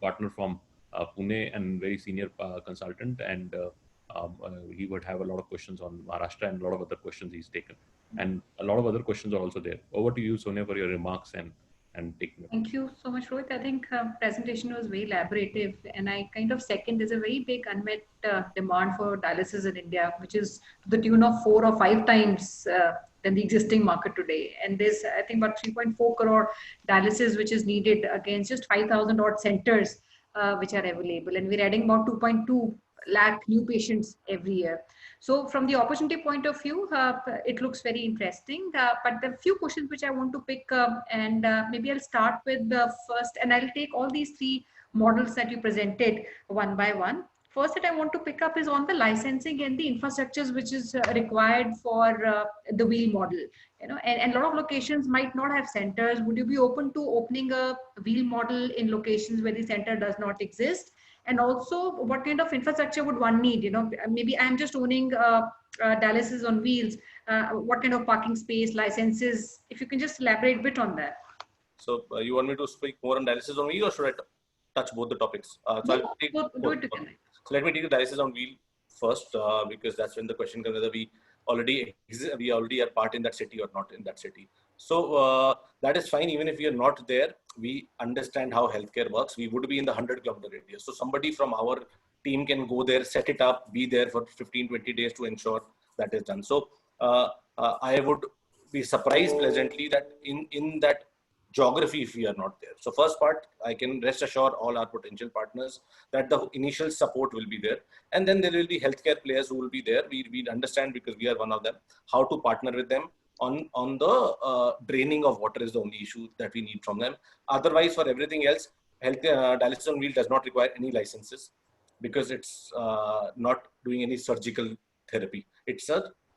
Speaker 4: partner from Pune and very senior consultant, and he would have a lot of questions on Maharashtra and a lot of other questions he's taken, and a lot of other questions are also there. Over to you, Sonia, for your remarks and taking.
Speaker 5: Thank you so much, Rohit. I think presentation was very elaborative, and I kind of second there's a very big unmet demand for dialysis in India, which is to the tune of 4 or 5 times than the existing market today. And there's, I think, about 3.4 crore dialysis which is needed against just 5,000 odd centers which are available, and we're adding about 2.2 lakh new patients every year. So from the opportunity point of view, it looks very interesting, but the few questions which I want to pick and maybe I'll start with the first, and I'll take all these 3 models that you presented one by one. First that I want to pick up is on the licensing and the infrastructures which is required for the wheel model. You know, and a lot of locations might not have centers. Would you be open to opening a wheel model in locations where the center does not exist? And also, what kind of infrastructure would one need? You know, maybe I'm just owning dialysis on wheels. What kind of parking space, licenses? If you can just elaborate a bit on that.
Speaker 3: So, you want me to speak more on dialysis on wheel, or should I touch both the topics? So
Speaker 5: do it together.
Speaker 3: So let me take the dialysis on wheel first, because that's when the question comes whether we already are part in that city or not in that city. So that is fine. Even if we are not there, we understand how healthcare works. We would be in the 100-kilometer radius. So somebody from our team can go there, set it up, be there for 15-20 days to ensure that is done. So I would be surprised pleasantly that in that geography if we are not there. So first part, I can rest assure all our potential partners that the initial support will be there. And then there will be healthcare players who will be there. We understand, because we are one of them, how to partner with them on the draining of water is the only issue that we need from them. Otherwise, for everything else, dialysis on wheel does not require any licenses, because it's not doing any surgical therapy. It's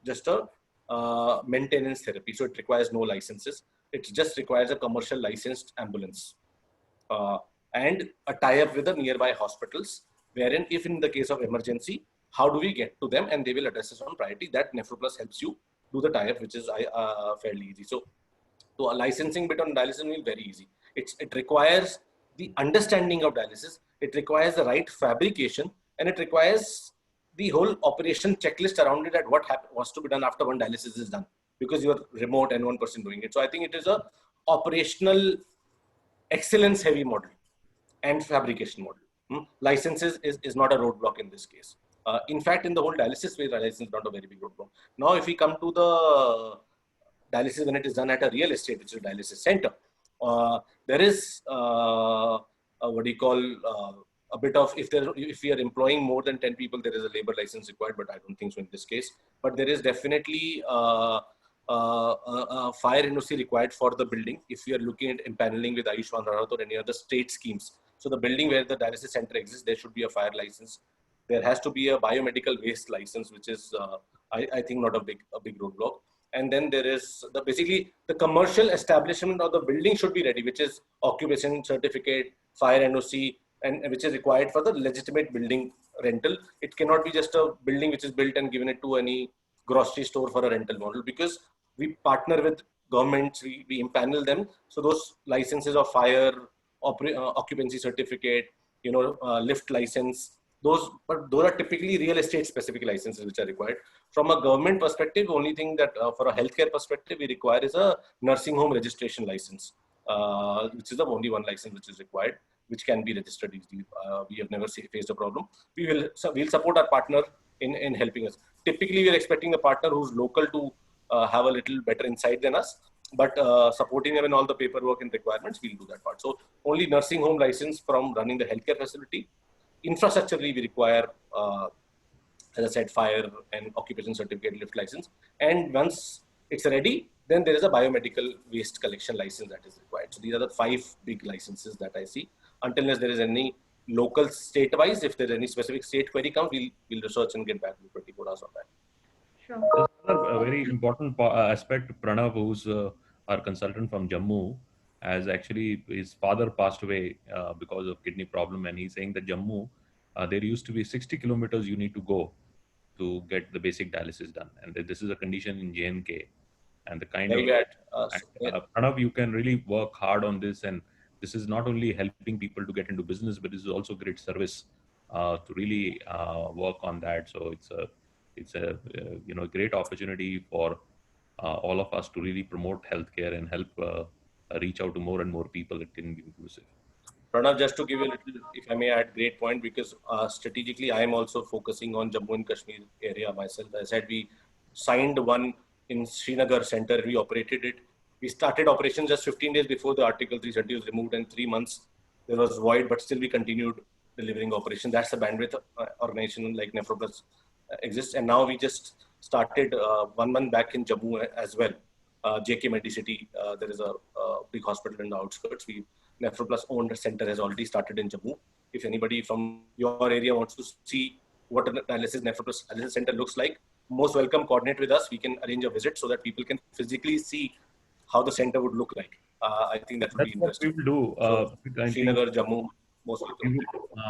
Speaker 3: just a maintenance therapy. So it requires no licenses. It just requires a commercial licensed ambulance and a tie-up with the nearby hospitals, wherein if in the case of emergency, how do we get to them, and they will address us on priority. That NephroPlus helps you do the tie-up, which is fairly easy. So a licensing bit on dialysis will be very easy. It requires the understanding of dialysis. It requires the right fabrication, and it requires the whole operation checklist around it at what was to be done after one dialysis is done, because you are remote and one person doing it. So I think it is a operational excellence heavy model and fabrication model. Licenses is not a roadblock in this case. In fact, in the whole dialysis space, license is not a very big roadblock. Now, if we come to the dialysis when it is done at a real estate, which is a dialysis center, there is what do you call a bit of, if we are employing more than 10 people, there is a labor license required, but I don't think so in this case. But there is definitely fire NOC required for the building if we are looking at empaneling with Ayushman Bharat or any other state schemes. So the building where the dialysis center exists, there should be a fire license. There has to be a biomedical waste license, which is, I think, not a big roadblock. And then there is basically the commercial establishment of the building should be ready, which is occupation certificate, fire NOC, and which is required for the legitimate building rental. It cannot be just a building which is built and given it to any grocery store for a rental model, because we partner with governments, we impanel them. So those licenses of fire, occupancy certificate, lift license, those are typically real estate specific licenses which are required. From a government perspective, only thing that for a healthcare perspective we require is a nursing home registration license, which is the only one license which is required, which can be registered easily. We have never faced a problem. We'll support our partner in helping us. Typically, we are expecting a partner who's local to have a little better insight than us, but supporting them in all the paperwork and requirements, we'll do that part. So only nursing home license from running the healthcare facility. Infrastructurally, we require, as I said, fire and occupation certificate, lift license. And once it's ready, then there is a biomedical waste collection license that is required. So these are the 5 big licenses that I see. Until there is any local state-wise, if there is any specific state query comes, we'll research and get back to 24 hours on that.
Speaker 5: Sure.
Speaker 4: There's another very important aspect. Pranav, who's our consultant from Jammu, has actually his father passed away because of kidney problem, and he's saying that Jammu, there used to be 60 kilometers you need to go to get the basic dialysis done, and this is a condition in JNK, and the kind
Speaker 3: Very
Speaker 4: of
Speaker 3: bad.
Speaker 4: Pranav, you can really work hard on this, and this is not only helping people to get into business, but this is also great service to really work on that. So it's a great opportunity for all of us to really promote healthcare and help reach out to more and more people. It can be inclusive.
Speaker 3: Pranav, just to give you a little, if I may add, great point, because strategically I am also focusing on Jammu and Kashmir area myself. As I said, we signed one in Srinagar center, we operated it. We started operations just 15 days before the Article 370 was removed, and 3 months there was void, but still we continued delivering operation. That's the bandwidth organization like NephroPlus exists. And now we just started 1 month back in Jammu as well. JK Medicity, there is a big hospital in the outskirts. NephroPlus owned center has already started in Jammu. If anybody from your area wants to see what a NephroPlus dialysis center looks like, most welcome, coordinate with us. We can arrange a visit so that people can physically see how the center would look like. I think that would
Speaker 4: That's
Speaker 3: be
Speaker 4: what we
Speaker 3: interesting.
Speaker 4: will do. I think
Speaker 3: Srinagar, Jammu, most welcome.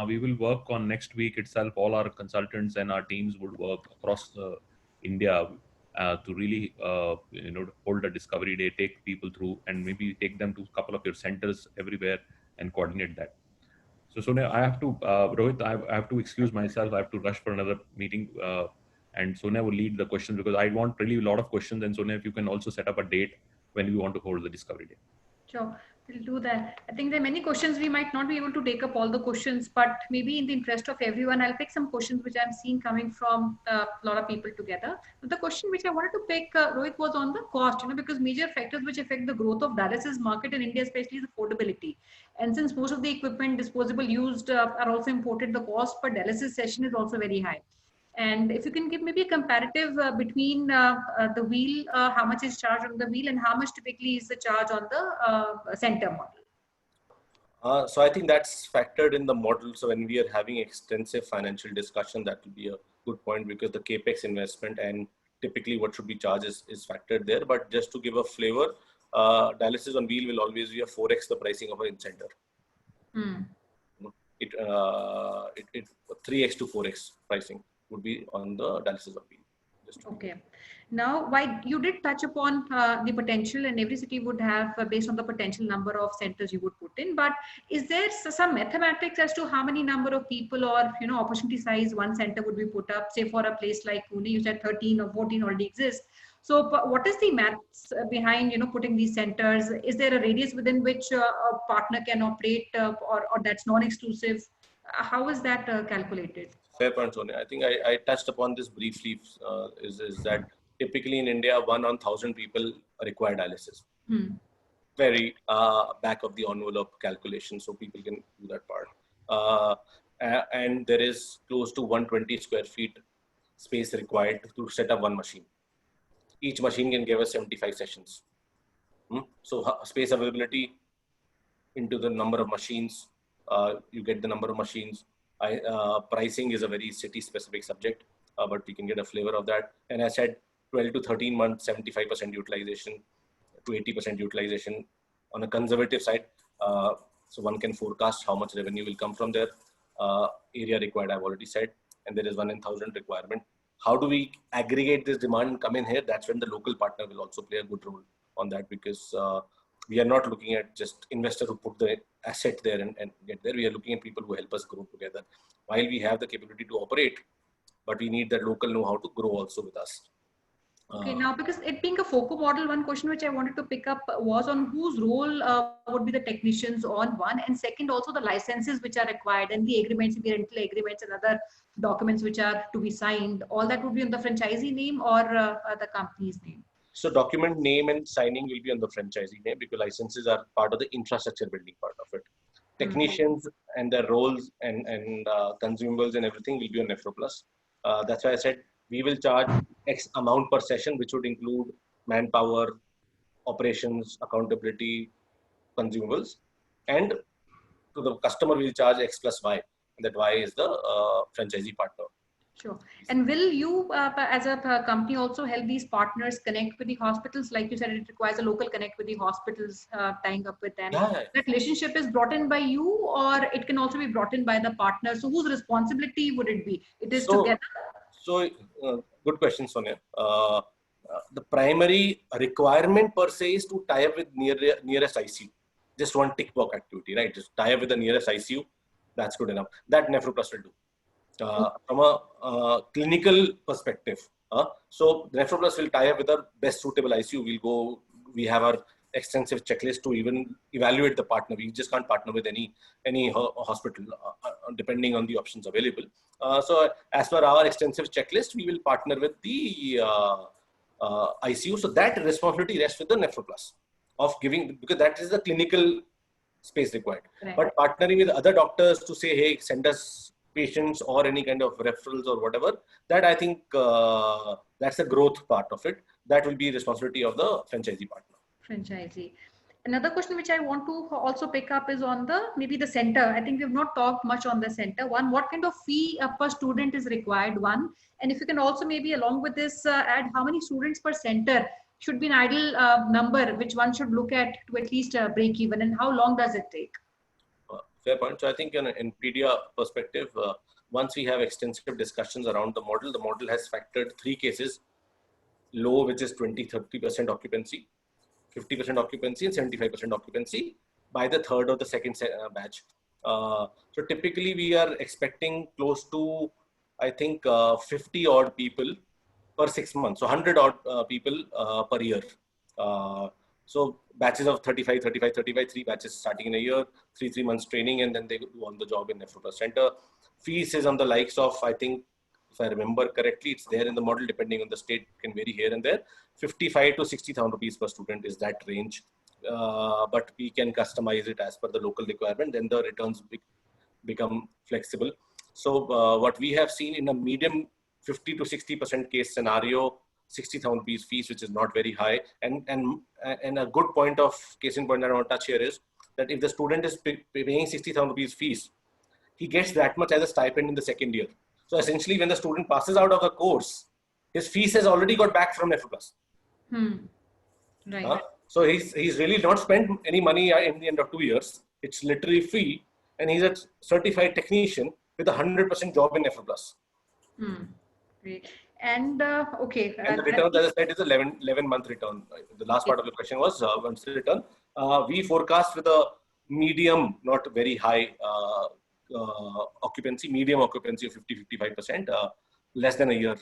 Speaker 4: we will work on next week itself. All our consultants and our teams would work across India to really hold a discovery day, take people through, and maybe take them to a couple of your centers everywhere and coordinate that. So Sonia, I have to Rohit, I have to excuse myself. I have to rush for another meeting, and Sonia will lead the questions because I want really a lot of questions. And Sonia, if you can also set up a date when we want to hold the discovery day.
Speaker 5: Sure, we'll do that. I think there are many questions. We might not be able to take up all the questions, but maybe in the interest of everyone, I'll pick some questions which I'm seeing coming from a lot of people together. The question which I wanted to pick, Rohit, was on the cost, because major factors which affect the growth of dialysis market in India, especially, is affordability. And since most of the equipment disposable used are also imported, the cost per dialysis session is also very high. And if you can give maybe a comparative between the wheel, how much is charged on the wheel and how much typically is the charge on the center model?
Speaker 3: So I think that's factored in the model. So when we are having extensive financial discussion, that will be a good point because the capex investment and typically what should be charged is factored there. But just to give a flavor, dialysis on wheel will always be a 4x the pricing of an in-center. It 3x to 4x pricing would be on the dialysis on wheel.
Speaker 5: Okay. Now, why you did touch upon the potential, and every city would have based on the potential number of centers you would put in. But is there some mathematics as to how many number of people or opportunity size one center would be put up? Say for a place like Pune, you said 13 or 14 already exist. So, what is the maths behind putting these centers? Is there a radius within which a partner can operate, or that's non-exclusive? How is that calculated?
Speaker 3: Fair point, Sonia. I think I touched upon this briefly. Is that typically in India, 1 on 1,000 people require dialysis. Very back of the envelope calculation, so people can do that part. And there is close to 120 square feet space required to set up one machine. Each machine can give us 75 sessions. So space availability into the number of machines, you get the number of machines. Pricing is a very city specific subject, but we can get a flavor of that. And I said 12 to 13 months, 75% utilization to 80% utilization on a conservative side. So one can forecast how much revenue will come from there. Area required, I've already said, and there is 1 in 1,000 requirement. How do we aggregate this demand and come in here? That's when the local partner will also play a good role on that, because we are not looking at just investors who put the asset there and get there. We are looking at people who help us grow together. While we have the capability to operate, but we need that local know-how to grow also with us.
Speaker 5: Okay, now because it being a FOCO model, one question which I wanted to pick up was on whose role would be the technicians on one, and second also the licenses which are required and the agreements, the rental agreements and other documents which are to be signed. All that would be on the franchisee name or the company's name? So
Speaker 3: document name and signing will be on the franchisee name because licenses are part of the infrastructure building part of it. Technicians and their roles and consumables and everything will be on NephroPlus. That's why I said we will charge X amount per session, which would include manpower, operations, accountability, consumables, and to the customer we'll charge X plus Y. And that Y is the franchisee partner.
Speaker 5: Sure. And will you, as a company, also help these partners connect with the hospitals? Like you said, it requires a local connect with the hospitals, tying up with them.
Speaker 3: Yeah.
Speaker 5: That relationship is brought in by you, or it can also be brought in by the partner. So whose responsibility would it be? It is
Speaker 3: So,
Speaker 5: together.
Speaker 3: so good question, Sonia. The primary requirement per se is to tie up with nearest ICU. Just one tick box activity, right? Just tie up with the nearest ICU. That's good enough. That NephroPlus will do. From a clinical perspective, so NephroPlus will tie up with the best suitable ICU. We have our extensive checklist to even evaluate the partner. We just can't partner with any hospital, depending on the options available. So as per our extensive checklist, we will partner with the ICU. So that responsibility rests with the NephroPlus of giving, because that is the clinical space required.
Speaker 5: Right.
Speaker 3: But partnering with other doctors to say, hey, send us patients or any kind of referrals or whatever, that I think that's the growth part of it. That will be responsibility of the franchisee partner.
Speaker 5: Franchisee. Another question which I want to also pick up is on maybe the center. I think we've not talked much on the center. One, what kind of fee per student is required? One, and if you can also maybe along with this add how many students per center should be an ideal number which one should look at to at least break even, and how long does it take?
Speaker 3: Fair point. So I think in an NPDA perspective, once we have extensive discussions around the model has factored 3 cases: low, which is 20-30% occupancy, 50% occupancy, and 75% occupancy by the third or the second batch. So typically we are expecting close to, I think, 50 odd people per 6 months. So 100 odd people per year. So batches of 35, 3 batches starting in a year, 3 months training, and then they do on the job in NephroPlus Center. Fees is on the likes of, I think, if I remember correctly, it's there in the model, depending on the state, can vary here and there. 55 to 60,000 rupees per student is that range. But we can customize it as per the local requirement. Then the returns become flexible. So what we have seen in a medium 50 to 60% case scenario, 60,000 rupees fees, which is not very high. And a good point of case in point that I want to touch here is that if the student is paying 60,000 rupees fees, he gets that much as a stipend in the second year. So essentially, when the student passes out of the course, his fees has already got back from NephroPlus.
Speaker 5: Right.
Speaker 3: So he's really not spent any money in the end of 2 years. It's literally free, and he's a certified technician with a 100% job in NephroPlus.
Speaker 5: Great. And okay.
Speaker 3: And the return, as I said, is 11-month return. The last part of the question was once the return. We forecast with a medium, not very high occupancy, medium occupancy of 50-55%, less than a year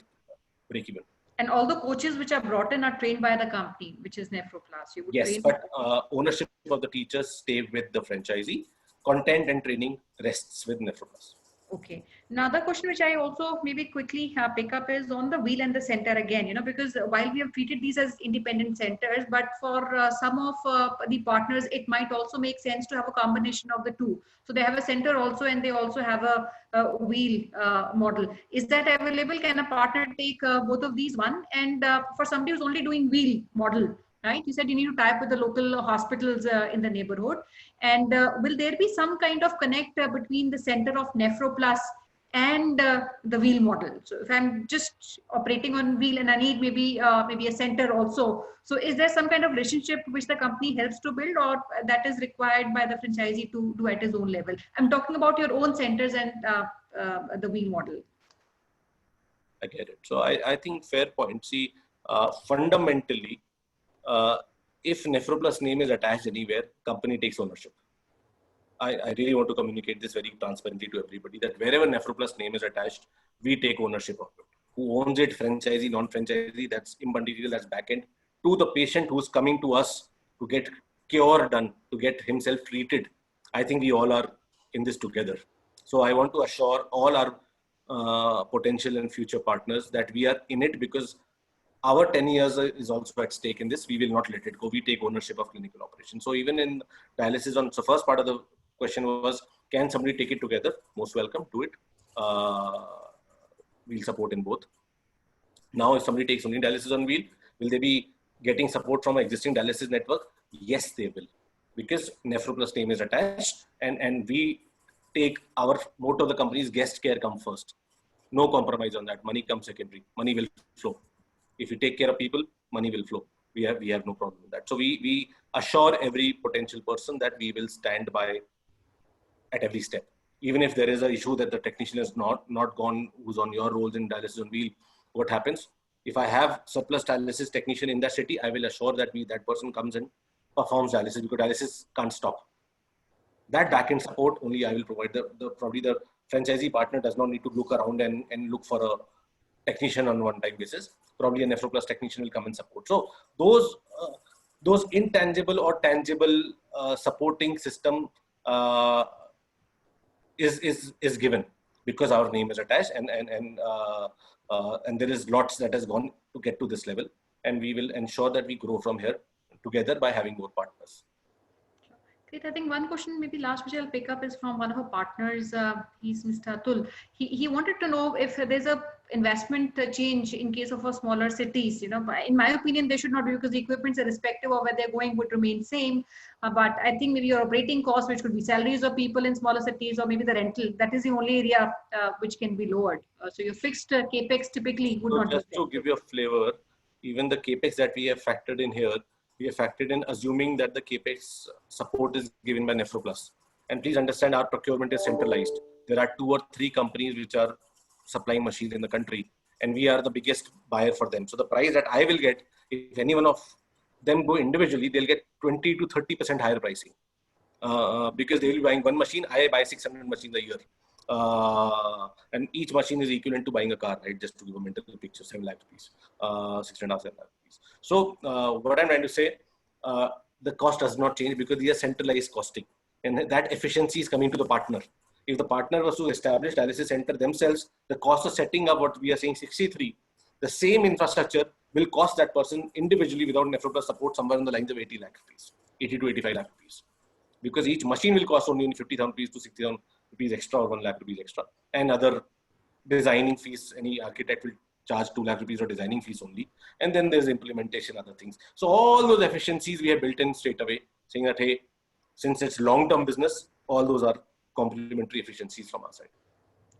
Speaker 3: break even.
Speaker 5: And all the coaches which are brought in are trained by the company, which is NephroPlus. You would
Speaker 3: Yes,
Speaker 5: train
Speaker 3: but ownership of the teachers stay with the franchisee. Content and training rests with NephroPlus.
Speaker 5: Okay. Another question which I also maybe quickly pick up is on the wheel and the center again, because while we have treated these as independent centers, but for some of the partners, it might also make sense to have a combination of the two. So they have a center also, and they also have a wheel model. Is that available? Can a partner take both of these one? And for somebody who's only doing wheel model, right? You said you need to tie up with the local hospitals in the neighborhood. And will there be some kind of connect between the center of NephroPlus and the wheel model? So if I'm just operating on wheel and I need maybe a center also, so is there some kind of relationship which the company helps to build, or that is required by the franchisee to do at his own level? I'm talking about your own centers and the wheel model.
Speaker 3: I get it. So I think fair point. See, fundamentally, if NephroPlus name is attached anywhere, company takes ownership. I really want to communicate this very transparently to everybody, that wherever NephroPlus name is attached, we take ownership of it. Who owns it, franchisee, non-franchisee, that's immaterial, that's backend. To the patient who's coming to us to get cure done, to get himself treated, I think we all are in this together. So I want to assure all our potential and future partners that we are in it, because our 10 years is also at stake in this. We will not let it go. We take ownership of clinical operations. So even in dialysis, so first part of the question was, can somebody take it together? Most welcome, do it. We'll support in both. Now, if somebody takes only dialysis on wheel, will they be getting support from an existing dialysis network? Yes, they will, because NephroPlus name is attached, and we take our motto of the company's guest care come first. No compromise on that. Money comes secondary. Money will flow. If you take care of people, money will flow. We have no problem with that. So we assure every potential person that we will stand by at every step. Even if there is an issue that the technician is not gone, who's on your roles in dialysis on wheel, what happens? If I have surplus dialysis technician in that city, I will assure that that person comes and performs dialysis, because dialysis can't stop. That back-end support only I will provide. Probably the franchisee partner does not need to look around and look for a technician on one-time basis. Probably a NephroPlus technician will come and support. So those intangible or tangible supporting system is given because our name is attached, and there is lots that has gone to get to this level, and we will ensure that we grow from here together by having more partners.
Speaker 5: Great. I think one question, maybe last, which I'll pick up, is from one of our partners. He's Mr. Atul. He wanted to know if there's a investment change in case of our smaller cities. In my opinion, they should not be, because the equipments, irrespective of where they're going, would remain same. But I think maybe your operating costs, which could be salaries of people in smaller cities, or maybe the rental, that is the only area which can be lowered. So your fixed capex typically would not.
Speaker 3: Just to give you a flavor, even the capex that we have factored in here, we have factored in assuming that the capex support is given by NephroPlus. And please understand, our procurement is centralized. There are 2 or 3 companies which are supplying machines in the country, and we are the biggest buyer for them. So the price that I will get, if any one of them go individually, they'll get 20 to 30% higher pricing, because they will be buying one machine. I buy 600 machines a year. And each machine is equivalent to buying a car, right? Just to give a mental picture, 7 lakh rupees, 6.5, 7 lakh rupees. So what I'm trying to say, the cost does not change because these are centralized costing, and that efficiency is coming to the partner. If the partner was to establish dialysis center themselves, the cost of setting up what we are saying 63, the same infrastructure will cost that person individually without NephroPlus support somewhere in the lines of 80 lakh rupees, 80 to 85 lakh rupees, because each machine will cost only 50,000 rupees to 60,000 rupees extra, or 1 lakh rupees extra, and other designing fees. Any architect will charge 2 lakh rupees or designing fees only, and then there's implementation, other things. So all those efficiencies we have built in straight away, saying that, hey, since it's long-term business, all those are complementary efficiencies from our side.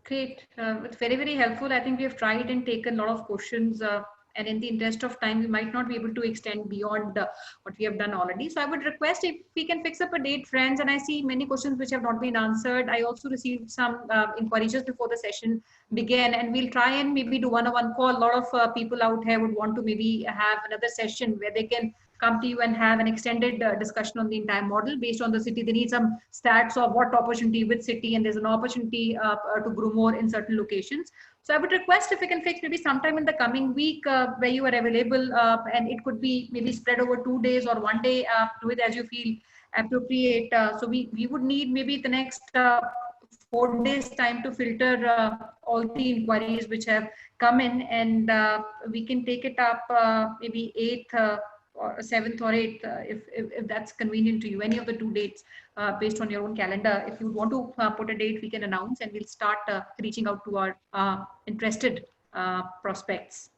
Speaker 5: Great. It's very, very helpful. I think we have tried and taken a lot of questions, and in the interest of time, we might not be able to extend beyond what we have done already. So I would request if we can fix up a date, friends, and I see many questions which have not been answered. I also received some inquiries just before the session began, and we'll try and maybe do one-on-one call. A lot of people out here would want to maybe have another session where they can come to you and have an extended discussion on the entire model based on the city. They need some stats of what opportunity with city, and there's an opportunity to grow more in certain locations. So I would request if we can fix maybe sometime in the coming week where you are available, and it could be maybe spread over 2 days or 1 day, do it as you feel appropriate. So we would need maybe the next 4 days time to filter all the inquiries which have come in, and we can take it up maybe 8th or 7th or 8th, if that's convenient to you, any of the 2 dates based on your own calendar. If you want to put a date, we can announce, and we'll start reaching out to our interested prospects.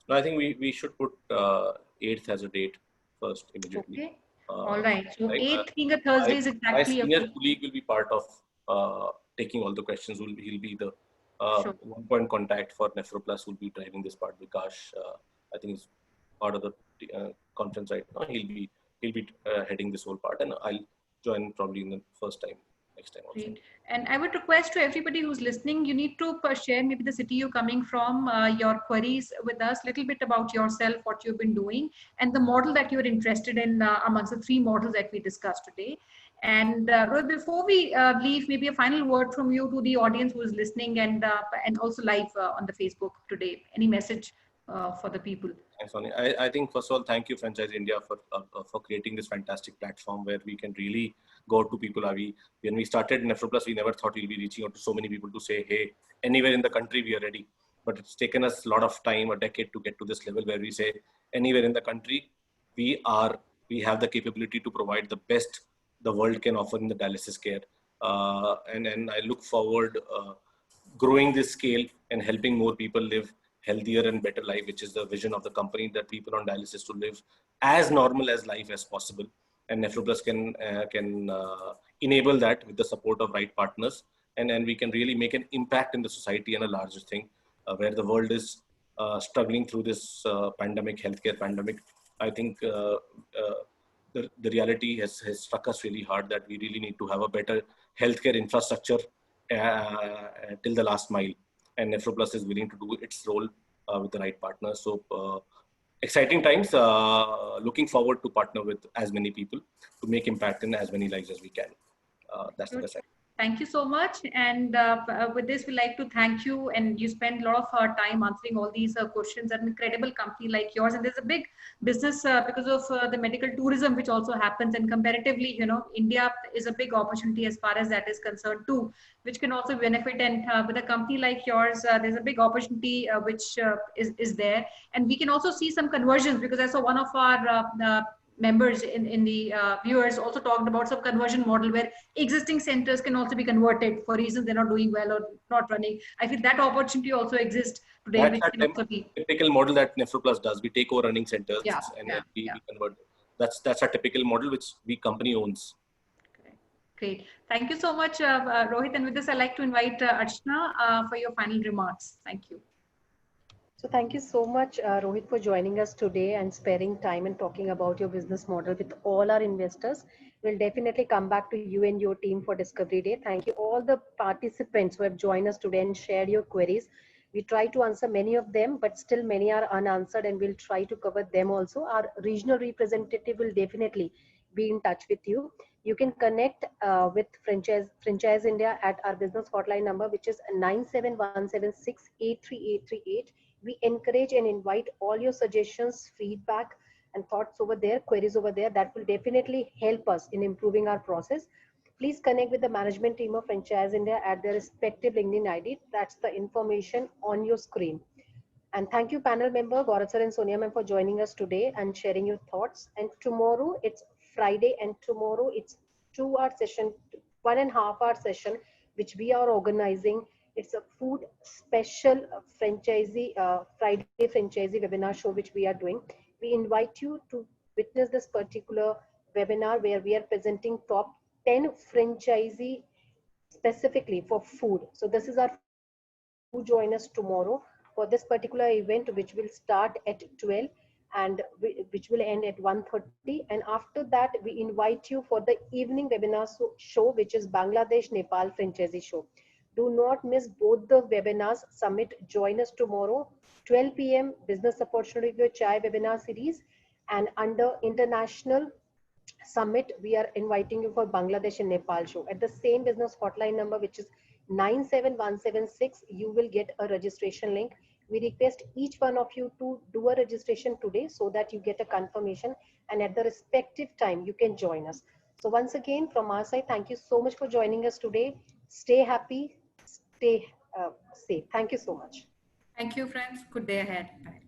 Speaker 3: No, I think we should put 8th as a date first immediately.
Speaker 5: Okay. All right. So 8th being a Thursday is exactly.
Speaker 3: My senior colleague will be part of taking all the questions. He'll be the
Speaker 5: Sure.
Speaker 3: one-point contact for NephroPlus. Will be driving this part. Vikash, I think, is part of the conference right now. He'll be heading this whole part, and I'll join probably in the first time, next time also.
Speaker 5: Great. And I would request to everybody who's listening, you need to share maybe the city you're coming from, your queries with us, a little bit about yourself, what you've been doing, and the model that you're interested in amongst the 3 models that we discussed today. And Rohit, before we leave, maybe a final word from you to the audience who is listening, and also live on the Facebook today. Any message for the people?
Speaker 3: Thanks, Sonny. I think, first of all, thank you, Franchise India, for creating this fantastic platform where we can really go to people. When we started NephroPlus, we never thought we'll be reaching out to so many people to say, hey, anywhere in the country, we are ready. But it's taken us a lot of time, a decade, to get to this level where we say, anywhere in the country, we have the capability to provide the best the world can offer in the dialysis care. And I look forward growing this scale and helping more people live healthier and better life, which is the vision of the company, that people on dialysis to live as normal as life as possible. And NephroPlus can enable that with the support of right partners. and we can really make an impact in the society and a larger thing, where the world is struggling through this pandemic, healthcare pandemic. I think the reality has struck us really hard that we really need to have a better healthcare infrastructure till the last mile. And NephroPlus is willing to do its role with the right partners. So exciting times, looking forward to partner with as many people to make impact in as many lives as we can. That's the best.
Speaker 5: Thank you so much. And with this, we like to thank you. And you spend a lot of time answering all these questions. An incredible company like yours. And there's a big business because of the medical tourism, which also happens. And comparatively, India is a big opportunity as far as that is concerned too, which can also benefit. And with a company like yours, there's a big opportunity which is there. And we can also see some conversions, because I saw one of our members in the viewers also talked about some conversion model where existing centers can also be converted for reasons they're not doing well or not running. I feel that opportunity also exists today.
Speaker 3: That's
Speaker 5: which can also be
Speaker 3: typical model that NephroPlus does. We take over running centers and we convert. That's a typical model which the company owns.
Speaker 5: Great. Thank you so much, Rohit. And with this, I'd like to invite Archana for your final remarks. Thank you.
Speaker 2: So thank you so much, Rohit, for joining us today and sparing time and talking about your business model with all our investors. We'll definitely come back to you and your team for Discovery Day. Thank you all the participants who have joined us today and shared your queries. We try to answer many of them, but still many are unanswered, and we'll try to cover them also. Our regional representative will definitely be in touch with you. You can connect with Franchise India at our business hotline number, which is 97176838838. We encourage and invite all your suggestions, feedback, and thoughts over there, queries over there. That will definitely help us in improving our process. Please connect with the management team of Franchise India at their respective LinkedIn ID. That's the information on your screen. And thank you, panel member Gaurav sir and Sonia ma'am, for joining us today and sharing your thoughts. And tomorrow it's Friday, and tomorrow it's 2-hour session, 1.5-hour session, which we are organizing. It's a food special franchisee Friday franchisee webinar show which we are doing. We invite you to witness this particular webinar where we are presenting top 10 franchisee specifically for food. So this is our who join us tomorrow for this particular event, which will start at 12 and which will end at 1:30. And after that, we invite you for the evening webinar show, which is Bangladesh Nepal franchisee show. Do not miss both the webinars. Summit, join us tomorrow, 12 p.m. Business Opportunity with Chai webinar series. And under International Summit, we are inviting you for Bangladesh and Nepal show. At the same business hotline number, which is 97176, you will get a registration link. We request each one of you to do a registration today so that you get a confirmation, and at the respective time, you can join us. So once again, from our side, thank you so much for joining us today. Stay happy, stay safe. Thank you so much.
Speaker 5: Thank you, friends. Good day ahead. Bye.